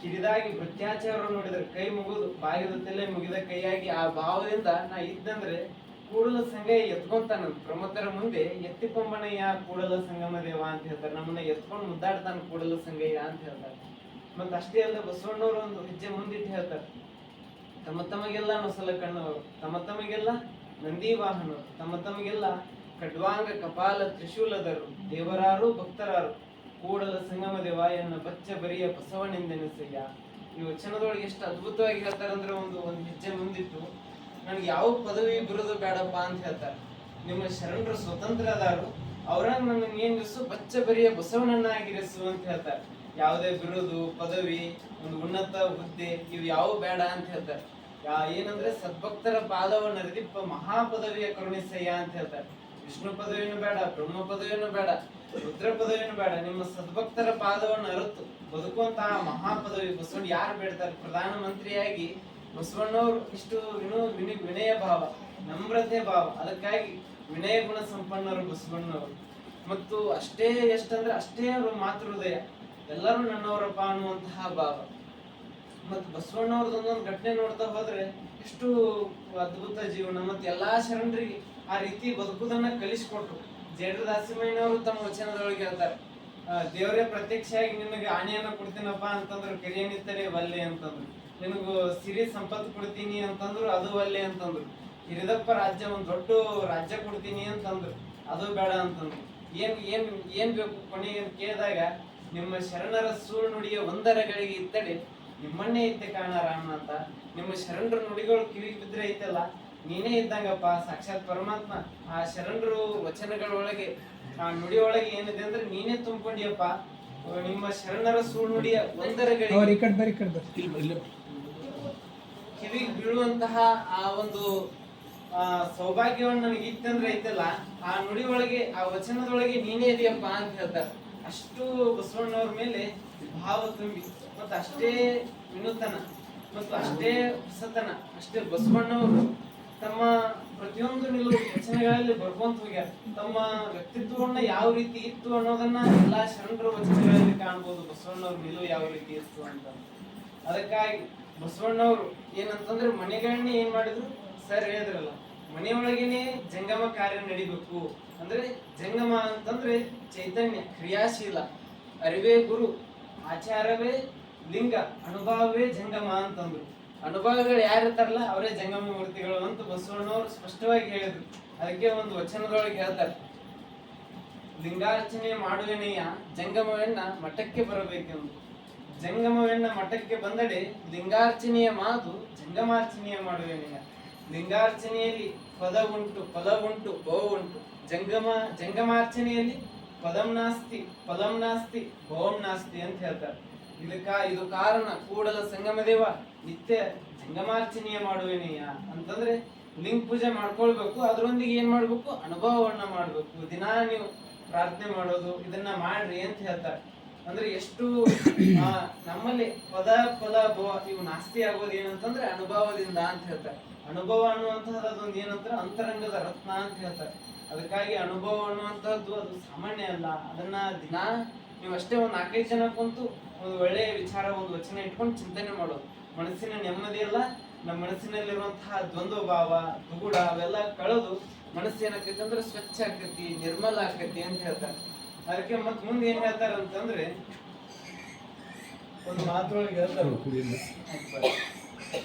ಕಿರಿದಾಗಿ ಭೃತ್ಯಾಚಾರ ನೋಡಿದ್ರೆ ಕೈ ಮುಗಿದು ಬಾಗಿದತ್ತಲ್ಲೇ ಮುಗಿದ ಕೈಯಾಗಿ ಆ ಭಾವದಿಂದ ನಾ ಇದ್ದಂದ್ರೆ ಕೂಡಲ ಸಂಘ ಎತ್ಕೊಂತಾನ ಪ್ರಮತರ ಮುಂದೆ ಎತ್ತಿಕೊಂಬಣಯ್ಯ ಕೂಡಲ ಸಂಗಮ ದೇವ ಅಂತ ಹೇಳ್ತಾರೆ. ನಮ್ಮನ್ನ ಎತ್ಕೊಂಡು ಮುದ್ದಾಡ್ತಾನ ಕೂಡಲ ಸಂಗಯ್ಯ ಅಂತ ಹೇಳ್ತಾರೆ. ಮತ್ತ ಅಷ್ಟೇ ಅಲ್ಲ, ಬಸವಣ್ಣವರು ಒಂದು ಹೆಜ್ಜೆ ಮುಂದಿಟ್ಟು ಹೇಳ್ತಾರೆ, ತಮಗೆಲ್ಲ ನೊಸಲ ಕಣ್ಣವರು, ತಮಗೆಲ್ಲ ನಂದಿ ವಾಹನರು, ತಮಗೆಲ್ಲ ಖಡ್ವಾಂಗ ಕಪಾಲ ತ್ರಿಶೂಲದರು, ದೇವರಾರು ಭಕ್ತರಾರು ಕೂಡಲ ಸಂಗಮ ದೇವ ಎನ್ನ ಬಚ್ಚ ಬರಿಯ ಬಸವನೆಂದೆನಿಸಯ್ಯ. ಈ ವಚನದೊಳಗೆ ಎಷ್ಟು ಅದ್ಭುತವಾಗಿ ಹೇಳ್ತಾರಂದ್ರೆ, ಒಂದು ಹೆಜ್ಜೆ ಮುಂದಿಟ್ಟು ನನ್ಗೆ ಯಾವ ಪದವಿ ಬಿರುದು ಬೇಡಪ್ಪ ಅಂತ ಹೇಳ್ತಾರೆ. ನಿಮ್ಮ ಶರಣರು ಸ್ವತಂತ್ರ ಅದಾರು, ಅವ್ರಂಗ ನನ್ನ ಏನಿರಿಸು ಬಚ್ಚ ಬರಿಯ ಬಸವನನ್ನಾಗಿರಿಸು ಅಂತ ಹೇಳ್ತಾರೆ. ಯಾವುದೇ ಬಿರುದು ಪದವಿ ಒಂದು ಉನ್ನತ ಹುದ್ದೆ ಇವು ಯಾವ ಬೇಡ ಅಂತ ಹೇಳ್ತಾರೆ. ಏನಂದ್ರೆ ಸದ್ಭಕ್ತರ ಪಾದವನ್ನು ಅರಿದಿಪ್ಪ ಮಹಾಪದವಿಯ ಕರುಣಿಸಯ್ಯ ಅಂತ ಹೇಳ್ತಾರೆ. ವಿಷ್ಣು ಪದವಿನೂ ಬೇಡ, ಬ್ರಹ್ಮ ಪದವಿನೂ ಬೇಡ, ರುದ್ರ ಪದವಿನೂ ಬೇಡ, ನಿಮ್ಮ ಸದ್ಭಕ್ತರ ಪಾದವನ್ನು ಅರಿತು ಬದುಕುವಂತಹ ಮಹಾಪದವಿ ಬಸವಣ್ಣ ಯಾರು ಬೇಡ್ತಾರೆ. ಪ್ರಧಾನ ಮಂತ್ರಿಯಾಗಿ ಬಸವಣ್ಣವ್ರು ಇಷ್ಟು ವಿನಯ ಭಾವ, ನಮ್ರತೆ ಭಾವ, ಅದಕ್ಕಾಗಿ ವಿನಯ ಗುಣ ಸಂಪನ್ನರು ಬಸವಣ್ಣವರು. ಮತ್ತು ಅಷ್ಟೇ ಎಷ್ಟಂದ್ರೆ ಅಷ್ಟೇ ಅವರು ಮಾತೃ ಹೃದಯ, ಎಲ್ಲರೂ ನನ್ನವರಪ್ಪ ಅನ್ನುವಂತಹ ಭಾವ. ಮತ್ತು ಬಸವಣ್ಣವ್ರದ್ದು ಒಂದೊಂದು ಘಟನೆ ನೋಡ್ತಾ ಹೋದ್ರೆ ಎಷ್ಟು ಅದ್ಭುತ ಜೀವನ. ಮತ್ತು ಎಲ್ಲಾ ಶರಣರಿಗೆ ಆ ರೀತಿ ಬದುಕುದನ್ನ ಕಲಿಸಿಕೊಟ್ರು. ಜೇಡ್ರ ದಾಸಿಮಯ್ಯನವರು ತಮ್ಮ ವಚನದೊಳಗೆ ಹೇಳ್ತಾರೆ, ದೇವರೇ ಪ್ರತ್ಯಕ್ಷವಾಗಿ ನಿನಗೆ ಆಣೆಯನ್ನ ಕೊಡ್ತೀನಪ್ಪ ಅಂತಂದ್ರು ಕೆರೆಯನಿತ್ತರೆ ವಲ್ಲೆ ಅಂತಂದ್ರು, ನಿನಗೂ ಸಿರಿ ಸಂಪತ್ತು ಕೊಡ್ತೀನಿ ಅಂತಂದ್ರು ಅದು ಒಲ್ಲೆ ಅಂತಂದ್ರು, ಹಿರಿದಪ್ಪ ರಾಜ್ಯ ಒಂದ್ ದೊಡ್ಡ ರಾಜ್ಯ ಕೊಡ್ತೀನಿ ಅಂತಂದ್ರು ಅದು ಬೇಡ ಅಂತಂದ್ರು. ಏನ್ ಬೇಕು ಕೊನೆಗೆ ಕೇಳಿದಾಗ, ನಿಮ್ಮ ಶರಣರ ಸುಳ್ಳು ನುಡಿಯ ಒಂದರಗಳಿಗೆ ಇತ್ತಡೆ ನಿಮ್ಮನ್ನೇ ಇದ್ದೆ ಕಾಣಾರಾಮ ಅಂತ. ನಿಮ್ಮ ಶರಣರ ನುಡಿಗಳು ಕಿವಿಗೆ ಬಿದ್ರೆ ಐತಲ್ಲ, ನೀನೇ ಇದ್ದಂಗಪ್ಪ ಸಾಕ್ಷಾತ್ ಪರಮಾತ್ಮ. ಆ ಶರಣರು ವಚನಗಳೊಳಗೆ ಆ ನುಡಿ ಒಳಗೆ ಏನಿದೆ ಅಂದ್ರೆ ನೀನೇ ತುಂಬಿಕೊಂಡಿಯಪ್ಪ. ನಿಮ್ಮ ಶರಣರ ಸುಳ್ಳು ನುಡಿಯ ಒಂದರಗಳಿಗೆ ಕಿವಿಗೆ ಬೀಳುವಂತಹ ಆ ಒಂದು ಸೌಭಾಗ್ಯವನ್ನು ನನಗೆ ಇತ್ತಂದ್ರೆ ಐತಲ್ಲ, ಆ ನುಡಿ ಒಳಗೆ ಆ ವಚನದೊಳಗೆ ನೀನೇ ಇದೆಯಪ್ಪ ಅಂತ ಹೇಳ್ತಾರೆ. ಅಷ್ಟು ಬಸವಣ್ಣವ್ರ ಮೇಲೆ ಭಾವ ತುಂಬಿ, ಮತ್ತು ಅಷ್ಟೇ ವಿನೂತನ ಮತ್ತು ಅಷ್ಟೇ ಹೊಸತನ, ಅಷ್ಟೇ ಬಸವಣ್ಣವರು ತಮ್ಮ ಪ್ರತಿಯೊಂದು ನಿಲುವು ವಚನಗಳಲ್ಲಿ ಬರ್ಕೊಂತ ಹೋಗ್ಯಾರ. ತಮ್ಮ ವ್ಯಕ್ತಿತ್ವವನ್ನ ಯಾವ ರೀತಿ ಇತ್ತು ಅನ್ನೋದನ್ನ ಎಲ್ಲಾ ಶರಣರ ವಚನಗಳಲ್ಲಿ ಕಾಣ್ಬೋದು, ಬಸವಣ್ಣವ್ರ ನಿಲುವು ಯಾವ ರೀತಿ ಇತ್ತು ಅಂತ. ಅದಕ್ಕಾಗಿ ಬಸವಣ್ಣವರು ಏನಂತಂದ್ರೆ ಮನೆಗಳನ್ನೇ ಏನ್ ಮಾಡಿದ್ರು, ಸರ್ ಹೇಳಿದ್ರಲ್ಲ, ಮನೆಯೊಳಗೇನೆ ಜಂಗಮ ಕಾರ್ಯ ನಡಿಬೇಕು. ಅಂದ್ರೆ ಜಂಗಮ ಅಂತಂದ್ರೆ ಚೈತನ್ಯ ಕ್ರಿಯಾಶೀಲ, ಅರಿವೇ ಗುರು, ಆಚಾರವೇ ಲಿಂಗ, ಅನುಭವವೇ ಜಂಗಮ ಅಂತಂದ್ರು. ಅನುಭವಗಳು ಯಾರಿರ್ತಾರಲ್ಲ ಅವರೇ ಜಂಗಮ ಮೂರ್ತಿಗಳು ಅಂತ ಬಸವಣ್ಣವರು ಸ್ಪಷ್ಟವಾಗಿ ಹೇಳಿದ್ರು. ಅದಕ್ಕೆ ಒಂದು ವಚನದೊಳಗೆ ಹೇಳ್ತಾರೆ, ಲಿಂಗಾರ್ಚನೆ ಮಾಡುವೆನೆಯ ಜಂಗಮವೆನ್ನ ಮಠಕ್ಕೆ ಬರಬೇಕೆಂದು. ಜಂಗಮವೆನ್ನ ಮಠಕ್ಕೆ ಬಂದಡೆ ಲಿಂಗಾರ್ಚನೆಯ ಮಾತು ಜಂಗಮಾರ್ಚನೆಯ ಮಾಡುವೆನೆಯ. ಲಿಂಗಾರ್ಚನೆಯಲ್ಲಿ ಪದ ಉಂಟು, ಫಲ ಉಂಟು, ಭವ ಉಂಟು. ಜಂಗಮಾರ್ಚನೆಯಲ್ಲಿ ಪದಂ ನಾಸ್ತಿ, ಫಲಂ ನಾಸ್ತಿ, ಭವಂ ನಾಸ್ತಿ ಅಂತ ಹೇಳ್ತಾರೆ. ಇದು ಕಾರಣ ಕೂಡಲ ಸಂಗಮ ದೇವ ನಿತ್ಯ ಜಂಗಮಾರ್ಚನೆಯ ಮಾಡುವೆನೆಯ ಅಂತಂದ್ರೆ ಲಿಂಗ ಪೂಜೆ ಮಾಡ್ಕೊಳ್ಬೇಕು, ಅದರೊಂದಿಗೆ ಏನ್ ಮಾಡ್ಬೇಕು, ಅನುಭವವನ್ನ ಮಾಡ್ಬೇಕು. ದಿನಾ ನೀವು ಪ್ರಾರ್ಥನೆ ಮಾಡೋದು ಇದನ್ನ ಮಾಡ್ರಿ ಅಂತ ಹೇಳ್ತಾರೆ. ಅಂದ್ರೆ ಎಷ್ಟು ನಮ್ಮಲ್ಲಿ ಪದ ಫಲ ಭವ ಇವು ನಾಸ್ತಿ ಆಗೋದು ಏನಂತಂದ್ರೆ ಅನುಭವದಿಂದ ಅಂತ ಹೇಳ್ತಾರೆ. ಅನುಭವ ಅನ್ನುವಂತಹದ್ದು ಅದೊಂದು ಏನಂತಾರೆ ಅಂತರಂಗದ ರತ್ನ ಅಂತ ಹೇಳ್ತಾರೆ. ಅದಕ್ಕಾಗಿ ಅನುಭವ ಅನ್ನುವಂಥದ್ದು ಅದು ಸಾಮಾನ್ಯ ಅಲ್ಲ. ಅದನ್ನ ದಿನಾ ನೀವು ಅಷ್ಟೇ ಒಂದ್ 4-5 ಜನ ಕುಂತು ಒಂದು ಒಳ್ಳೆಯ ವಿಚಾರ ಒಂದು ವಚನ ಇಟ್ಕೊಂಡು ಚಿಂತನೆ ಮಾಡೋದು. ಮನಸ್ಸಿನ ನೆಮ್ಮದಿ ಎಲ್ಲ ನಮ್ಮ ಮನಸ್ಸಿನಲ್ಲಿರುವಂತಹ ದ್ವಂದ್ವ ಭಾವ ದುಗುಡ ಅವೆಲ್ಲ ಕಳೆದು ಮನಸ್ಸು ಏನಾಕೈತಿ ಅಂದ್ರೆ ಸ್ವಚ್ಛ ಆಕೈತಿ, ನಿರ್ಮಲ ಆಕೈತಿ ಅಂತ ಹೇಳ್ತಾರೆ. ಅದಕ್ಕೆ ಮತ್ ಮುಂದೆ ಏನ್ ಹೇಳ್ತಾರ ಅಂತಂದ್ರೆ ಒಂದು ಮಾತೊಳಗೆ ಹೇಳ್ತಾರೆ,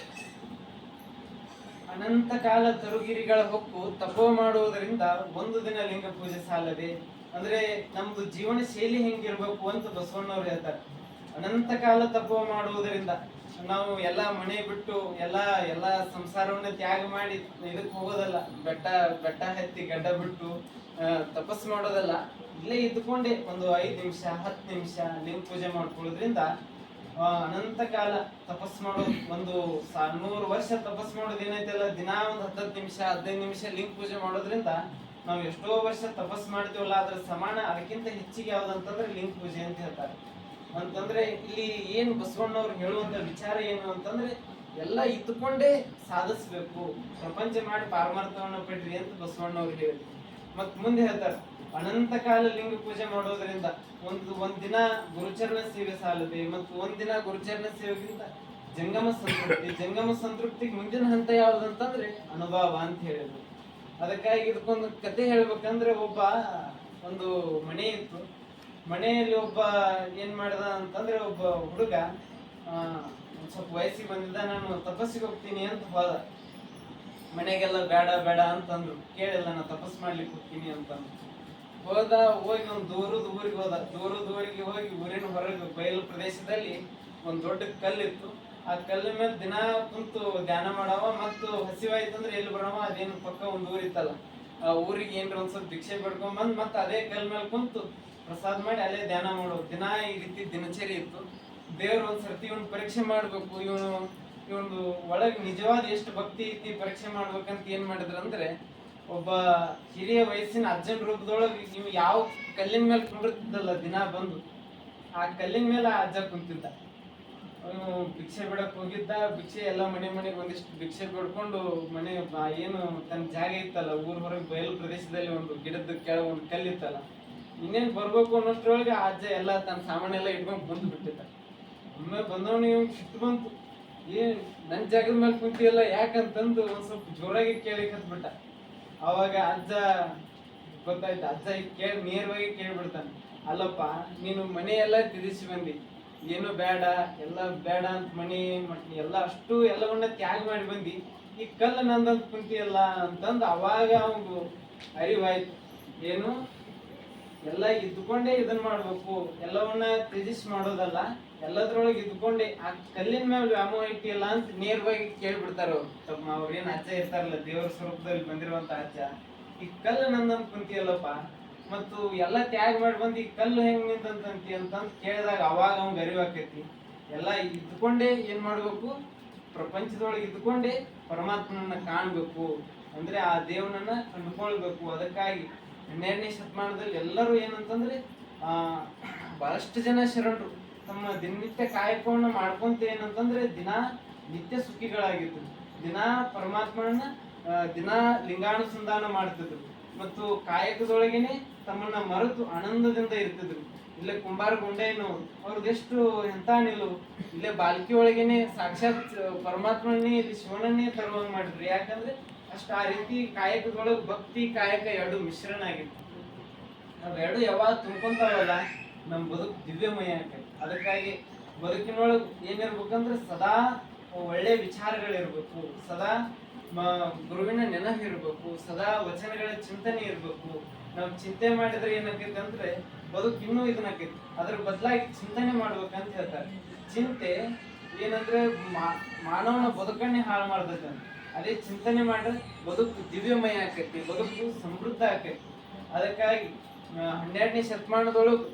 ಅನಂತ ಕಾಲ ತರುಗಿರಿಗಳ ಹೊಕ್ಕು ತಪೋ ಮಾಡುವುದರಿಂದ ಒಂದು ದಿನ ಲಿಂಗ ಪೂಜೆ ಸಾಲದೆ. ಅಂದ್ರೆ ನಮ್ದು ಜೀವನ ಶೈಲಿ ಹೆಂಗಿರ್ಬೇಕು ಅಂತ ಬಸವಣ್ಣವ್ರು ಹೇಳ್ತಾರೆ. ಅನಂತ ಕಾಲ ತಪೋ ಮಾಡುವುದರಿಂದ ನಾವು ಎಲ್ಲಾ ಮನೆ ಬಿಟ್ಟು ಎಲ್ಲಾ ಸಂಸಾರವನ್ನ ತ್ಯಾಗ ಮಾಡಿ ಇದಕ್ಕೆ ಹೋಗೋದಲ್ಲ, ಬೆಟ್ಟ ಹತ್ತಿ ಗಡ್ಡ ಬಿಟ್ಟು ತಪಸ್ ಮಾಡೋದಲ್ಲ. ಇಲ್ಲೇ ಇದ್ಕೊಂಡೆ ಒಂದು 5 ನಿಮಿಷ 10 ನಿಮಿಷ ಲಿಂಗ ಪೂಜೆ ಮಾಡ್ಕೊಳ್ಳೋದ್ರಿಂದ ಅನಂತ ಕಾಲ ತಪಸ್ ಮಾಡೋದು. ಒಂದು 100 ವರ್ಷ ತಪಸ್ ಮಾಡೋದು ಏನೈತಲ್ಲ, ದಿನಾ ಒಂದು 10 ನಿಮಿಷ 15 ನಿಮಿಷ ಲಿಂಗ ಪೂಜೆ ಮಾಡೋದ್ರಿಂದ ನಾವು ಎಷ್ಟೋ ವರ್ಷ ತಪಸ್ ಮಾಡ್ತೀವಲ್ಲ ಅದ್ರ ಸಮಾನ ಅದಕ್ಕಿಂತ ಹೆಚ್ಚಿಗೆ ಯಾವ್ದಂತಂದ್ರೆ ಲಿಂಗ ಪೂಜೆ ಅಂತ ಹೇಳ್ತಾರೆ. ಅಂತಂದ್ರೆ ಇಲ್ಲಿ ಏನ್ ಬಸವಣ್ಣವ್ರು ಹೇಳುವಂತ ವಿಚಾರ ಏನು ಅಂತಂದ್ರೆ ಎಲ್ಲ ಇದ್ಕೊಂಡೇ ಸಾಧಿಸ್ಬೇಕು, ಪ್ರಪಂಚ ಮಾಡಿ ಪಾರಮಾರ್ಥವನ್ನ ಪಡ್ರಿ ಅಂತ ಬಸವಣ್ಣವ್ರು ಹೇಳಿದ್ರು. ಮತ್ ಮುಂದೆ ಹೇಳ್ತಾರೆ, ಅನಂತ ಕಾಲ ಲಿಂಗ ಪೂಜೆ ಮಾಡೋದ್ರಿಂದ ಒಂದ್ ದಿನ ಗುರುಚರಣ ಸೇವೆ ಸಾಲದೆ, ಮತ್ತು ಒಂದಿನ ಗುರುಚರಣ ಸೇವೆಗಿಂತ ಜಂಗಮ ಸಂತೃಪ್ತಿಗೆ ಮುಂದಿನ ಹಂತ ಯಾವ್ದಂತಂದ್ರೆ ಅನುಭವ ಅಂತ ಹೇಳಿದ್ರು. ಅದಕ್ಕಾಗಿ ಇದಕ್ಕೊಂದು ಕತೆ ಹೇಳ್ಬೇಕಂದ್ರೆ ಒಂದು ಮನೆ ಇತ್ತು. ಮನೆಯಲ್ಲಿ ಒಬ್ಬ ಏನ್ ಮಾಡ್ದ ಅಂತಂದ್ರೆ ಒಬ್ಬ ಹುಡುಗ ಸ್ವಲ್ಪ ವಯಸ್ಸಿಗೆ ಬಂದಿದ್ದ, ನಾನು ತಪಸ್ಸಿಗೆ ಹೋಗ್ತೀನಿ ಅಂತ ಹೋದ. ಮನೆಗೆಲ್ಲ ಬೇಡ ಬೇಡ ಅಂತಂದ್ರು, ಕೇಳಿಲ್ಲ, ನಾನು ತಪಸ್ ಮಾಡ್ಲಿಕ್ಕೆ ಹೋಗ್ತೀನಿ ಅಂತಂದ್ರು. ಹೋಗಿ ಒಂದು ದೂರದ ಊರಿಗೆ ಹೋದ. ದೂರದ ಊರಿಗೆ ಹೋಗಿ ಊರಿನ ಹೊರಗೆ ಬಯಲು ಪ್ರದೇಶದಲ್ಲಿ ಒಂದ್ ದೊಡ್ಡ ಕಲ್ಲಿತ್ತು. ಆ ಕಲ್ಲ ಮೇಲೆ ದಿನಾ ಕುಂತು ಧ್ಯಾನ ಮಾಡವ. ಮತ್ತು ಹಸಿವಾಯ್ತಂದ್ರೆ ಎಲ್ಲಿ ಬರವ, ಅದೇನು ಪಕ್ಕ ಒಂದ್ ಊರಿತ್ತಲ್ಲ, ಆ ಊರಿಗೆ ಏನ್ರ ಒಂದ್ ಸ್ವಲ್ಪ ಭಿಕ್ಷೆ ಪಡ್ಕೊಂಡ್ ಬಂದ್ ಮತ್ತೆ ಅದೇ ಕಲ್ ಮೇಲೆ ಕುಂತು ಪ್ರಸಾದ ಮಾಡಿ ಅಲ್ಲೇ ಧ್ಯಾನ ಮಾಡೋದು. ದಿನಾ ಈ ರೀತಿ ದಿನಚರಿ ಇತ್ತು. ದೇವ್ರು ಒಂದ್ಸರ್ತಿ ಇವನ್ ಪರೀಕ್ಷೆ ಮಾಡ್ಬೇಕು, ಇವನು ಒಳಗ್ ನಿಜವಾದ ಎಷ್ಟು ಭಕ್ತಿ ಐತಿ ಪರೀಕ್ಷೆ ಮಾಡ್ಬೇಕಂತ ಏನ್ ಮಾಡಿದ್ರಂದ್ರೆ, ಒಬ್ಬ ಹಿರಿಯ ವಯಸ್ಸಿನ ಅಜ್ಜನ ರೂಪದೊಳಗೆ ಇವ್ ಯಾವ ಕಲ್ಲಿನ ಮೇಲೆ ಕುಂಡಿರ್ತಿದ್ದಲ್ಲ ದಿನಾ ಬಂದು, ಆ ಕಲ್ಲಿನ ಮೇಲೆ ಆ ಅಜ್ಜ ಕುಂತಿದ್ದ. ಅವನು ಭಿಕ್ಷೆ ಬಿಡಕ್ ಹೋಗಿದ್ದ. ಭಿಕ್ಷೆ ಎಲ್ಲ ಮನೆಗೆ ಒಂದಿಷ್ಟು ಭಿಕ್ಷೆ ಬಿಡ್ಕೊಂಡು ಮನೆ ಏನು ತನ್ನ ಜಾಗ ಇತ್ತಲ್ಲ ಊರ್ ಹೊರಗೆ ಬಯಲು ಪ್ರದೇಶದಲ್ಲಿ ಒಂದು ಗಿಡದ ಕೆಳಗೆ ಒಂದು ಕಲ್ಲಿತ್ತಲ್ಲ, ಇನ್ನೇನ್ ಬರ್ಬೇಕು ಅನ್ನೋಷ್ಟ್ರೊಳಗೆ ಆ ಅಜ್ಜ ಎಲ್ಲ ತನ್ನ ಸಾಮಾನೆಲ್ಲ ಇಟ್ಕೊಂಡು ಬಂದು ಬಿಟ್ಟಿದ್ದ. ಒಮ್ಮೆ ಬಂದವನು ಇವ್ ಸಿಟ್ಟು ಬಂತು, ಏನ್ ನನ್ ಜಾಗದ ಮೇಲೆ ಕುಂತಿಯಲ್ಲ ಯಾಕಂತಂದು ಒಂದ್ ಸ್ವಲ್ಪ ಜೋರಾಗಿ ಕೇಳಿಕ್ ಹತ್ಬಿಟ್ಟ. ಅವಾಗ ಅಜ್ಜ ಗೊತ್ತಾಯ್ತು, ಅಜ್ಜ ನೇರವಾಗಿ ಕೇಳ್ಬಿಡ್ತಾನೆ, ಅಲ್ಲಪ್ಪ ನೀನು ಮನೆ ಎಲ್ಲ ತಿರುಗಿಸಿ ಬಂದಿ, ಏನು ಬೇಡ ಎಲ್ಲ ಬೇಡ ಅಂತ ಮನೆ ಎಲ್ಲ ಅಷ್ಟು ಎಲ್ಲವನ್ನ ತ್ಯಾಗ ಮಾಡಿ ಬಂದಿ, ಈ ಕಲ್ಲು ನಂದಂತ ಕುಂತಿಯಲ್ಲ ಅಂತಂದು ಅವಾಗ ಅವನು ಅರಿವಾಯ್ತು. ಏನು ಎಲ್ಲ ಇದ್ಕೊಂಡೇ ಇದನ್ ಮಾಡ್ಬೇಕು, ಎಲ್ಲವನ್ನ ತ್ಯಜಿಸಿ ಮಾಡೋದಲ್ಲ, ಎಲ್ಲದ್ರೊಳಗೆ ಇದ್ಕೊಂಡೆ ಆ ಕಲ್ಲಿನ ಮೇಲೆ ವ್ಯಾಮೋಹ ಇಟ್ಟಿಯಲ್ಲ ಅಂತ ನೇರವಾಗಿ ಕೇಳ್ಬಿಡ್ತಾರ ಅವ್ರು. ಅವ್ರೇನ್ ಅಜ್ಜ ಇರ್ತಾರಲ್ಲ ದೇವರ ಸ್ವರೂಪದಲ್ಲಿ ಬಂದಿರುವಂತ ಅಜ್ಜ, ಈ ಕಲ್ಲು ನಂದಂತ ಕುಂತಿಯಲ್ಲಪ್ಪ, ಮತ್ತು ಎಲ್ಲ ತ್ಯಾಗ ಮಾಡಿ ಬಂದು ಈ ಕಲ್ಲು ಹೆಂಗ್ ನಿಂತಂತಿ ಅಂತಂತ ಕೇಳಿದಾಗ ಅವಾಗ ಅವ್ನ್ ಅರಿವಾಕೈತಿ. ಎಲ್ಲ ಇದ್ಕೊಂಡೇ ಏನ್ ಮಾಡ್ಬೇಕು, ಪ್ರಪಂಚದೊಳಗೆ ಇದ್ಕೊಂಡೇ ಪರಮಾತ್ಮನನ್ನ ಕಾಣ್ಬೇಕು, ಅಂದ್ರೆ ಆ ದೇವನನ್ನ ಕಂಡುಕೊಳ್ಬೇಕು. ಅದಕ್ಕಾಗಿ 12ನೇ ಶತಮಾನದಲ್ಲಿ ಎಲ್ಲರೂ ಏನಂತಂದ್ರೆ ಬಹಳಷ್ಟು ಜನ ಶರಣರು ತಮ್ಮ ದಿನನಿತ್ಯ ಕಾಯಕವನ್ನ ಮಾಡ್ಕೊಂತ ಏನಂತಂದ್ರೆ ದಿನಾ ನಿತ್ಯ ಸುಖಿಗಳಾಗಿದ್ರು, ದಿನಾ ಪರಮಾತ್ಮನನ್ನ ದಿನಾ ಲಿಂಗಾನುಸಂಧಾನ ಮಾಡ್ತಿದ್ರು, ಮತ್ತು ಕಾಯಕದೊಳಗೇನೆ ತಮ್ಮನ್ನ ಮರೆತು ಆನಂದದಿಂದ ಇರ್ತಿದ್ರು. ಇಲ್ಲೇ ಕುಂಬಾರ ಗುಂಡೇನು ಅವ್ರದ್ದೆಷ್ಟು ಎಂತ ನಿಲುವು, ಇಲ್ಲೇ ಬಾಲ್ಕಿ ಒಳಗೇನೆ ಸಾಕ್ಷಾತ್ ಪರಮಾತ್ಮನೇ ಇಲ್ಲಿ ಶಿವನನ್ನೇ ತರುವಂಗ್ ಮಾಡಿದ್ರು. ಯಾಕಂದ್ರೆ ಅಷ್ಟ ಆ ರೀತಿ ಕಾಯಕದೊಳಗೆ ಭಕ್ತಿ ಕಾಯಕ ಎರಡು ಮಿಶ್ರಣ ಆಗಿತ್ತು. ಅವೆರಡು ಯಾವಾಗ ತುಂಬ್ಕೊಂತಾವಲ್ಲ ನಮ್ ಬದುಕು ದಿವ್ಯಮಯ ಆಕೈತಿ. ಅದಕ್ಕಾಗಿ ಬದುಕಿನೊಳಗೆ ಏನಿರ್ಬೇಕಂದ್ರೆ ಸದಾ ಒಳ್ಳೆ ವಿಚಾರಗಳಿರ್ಬೇಕು, ಸದಾ ಗುರುವಿನ ನೆನಪಿರ್ಬೇಕು, ಸದಾ ವಚನಗಳ ಚಿಂತನೆ ಇರ್ಬೇಕು. ನಾವು ಚಿಂತೆ ಮಾಡಿದ್ರೆ ಏನಾಕೈತಿ ಅಂದ್ರೆ ಬದುಕು ಇನ್ನೂ ಇದನ್ನಾಕೈತಿ. ಅದ್ರ ಬದಲಾಗಿ ಚಿಂತನೆ ಮಾಡ್ಬೇಕಂತ ಹೇಳ್ತಾರೆ. ಚಿಂತೆ ಏನಂದ್ರೆ ಮಾನವನ ಬದುಕನ್ನೇ ಹಾಳು ಮಾಡ್ತೈತೆ ಅಂತ. ಅದೇ ಚಿಂತನೆ ಮಾಡಿದ್ರೆ ಬದುಕು ದಿವ್ಯಮಯ ಆಕೈತಿ, ಬದುಕು ಸಮೃದ್ಧ ಆಕೈತಿ. ಅದಕ್ಕಾಗಿ 12ನೇ ಶತಮಾನದೊಳಗೆ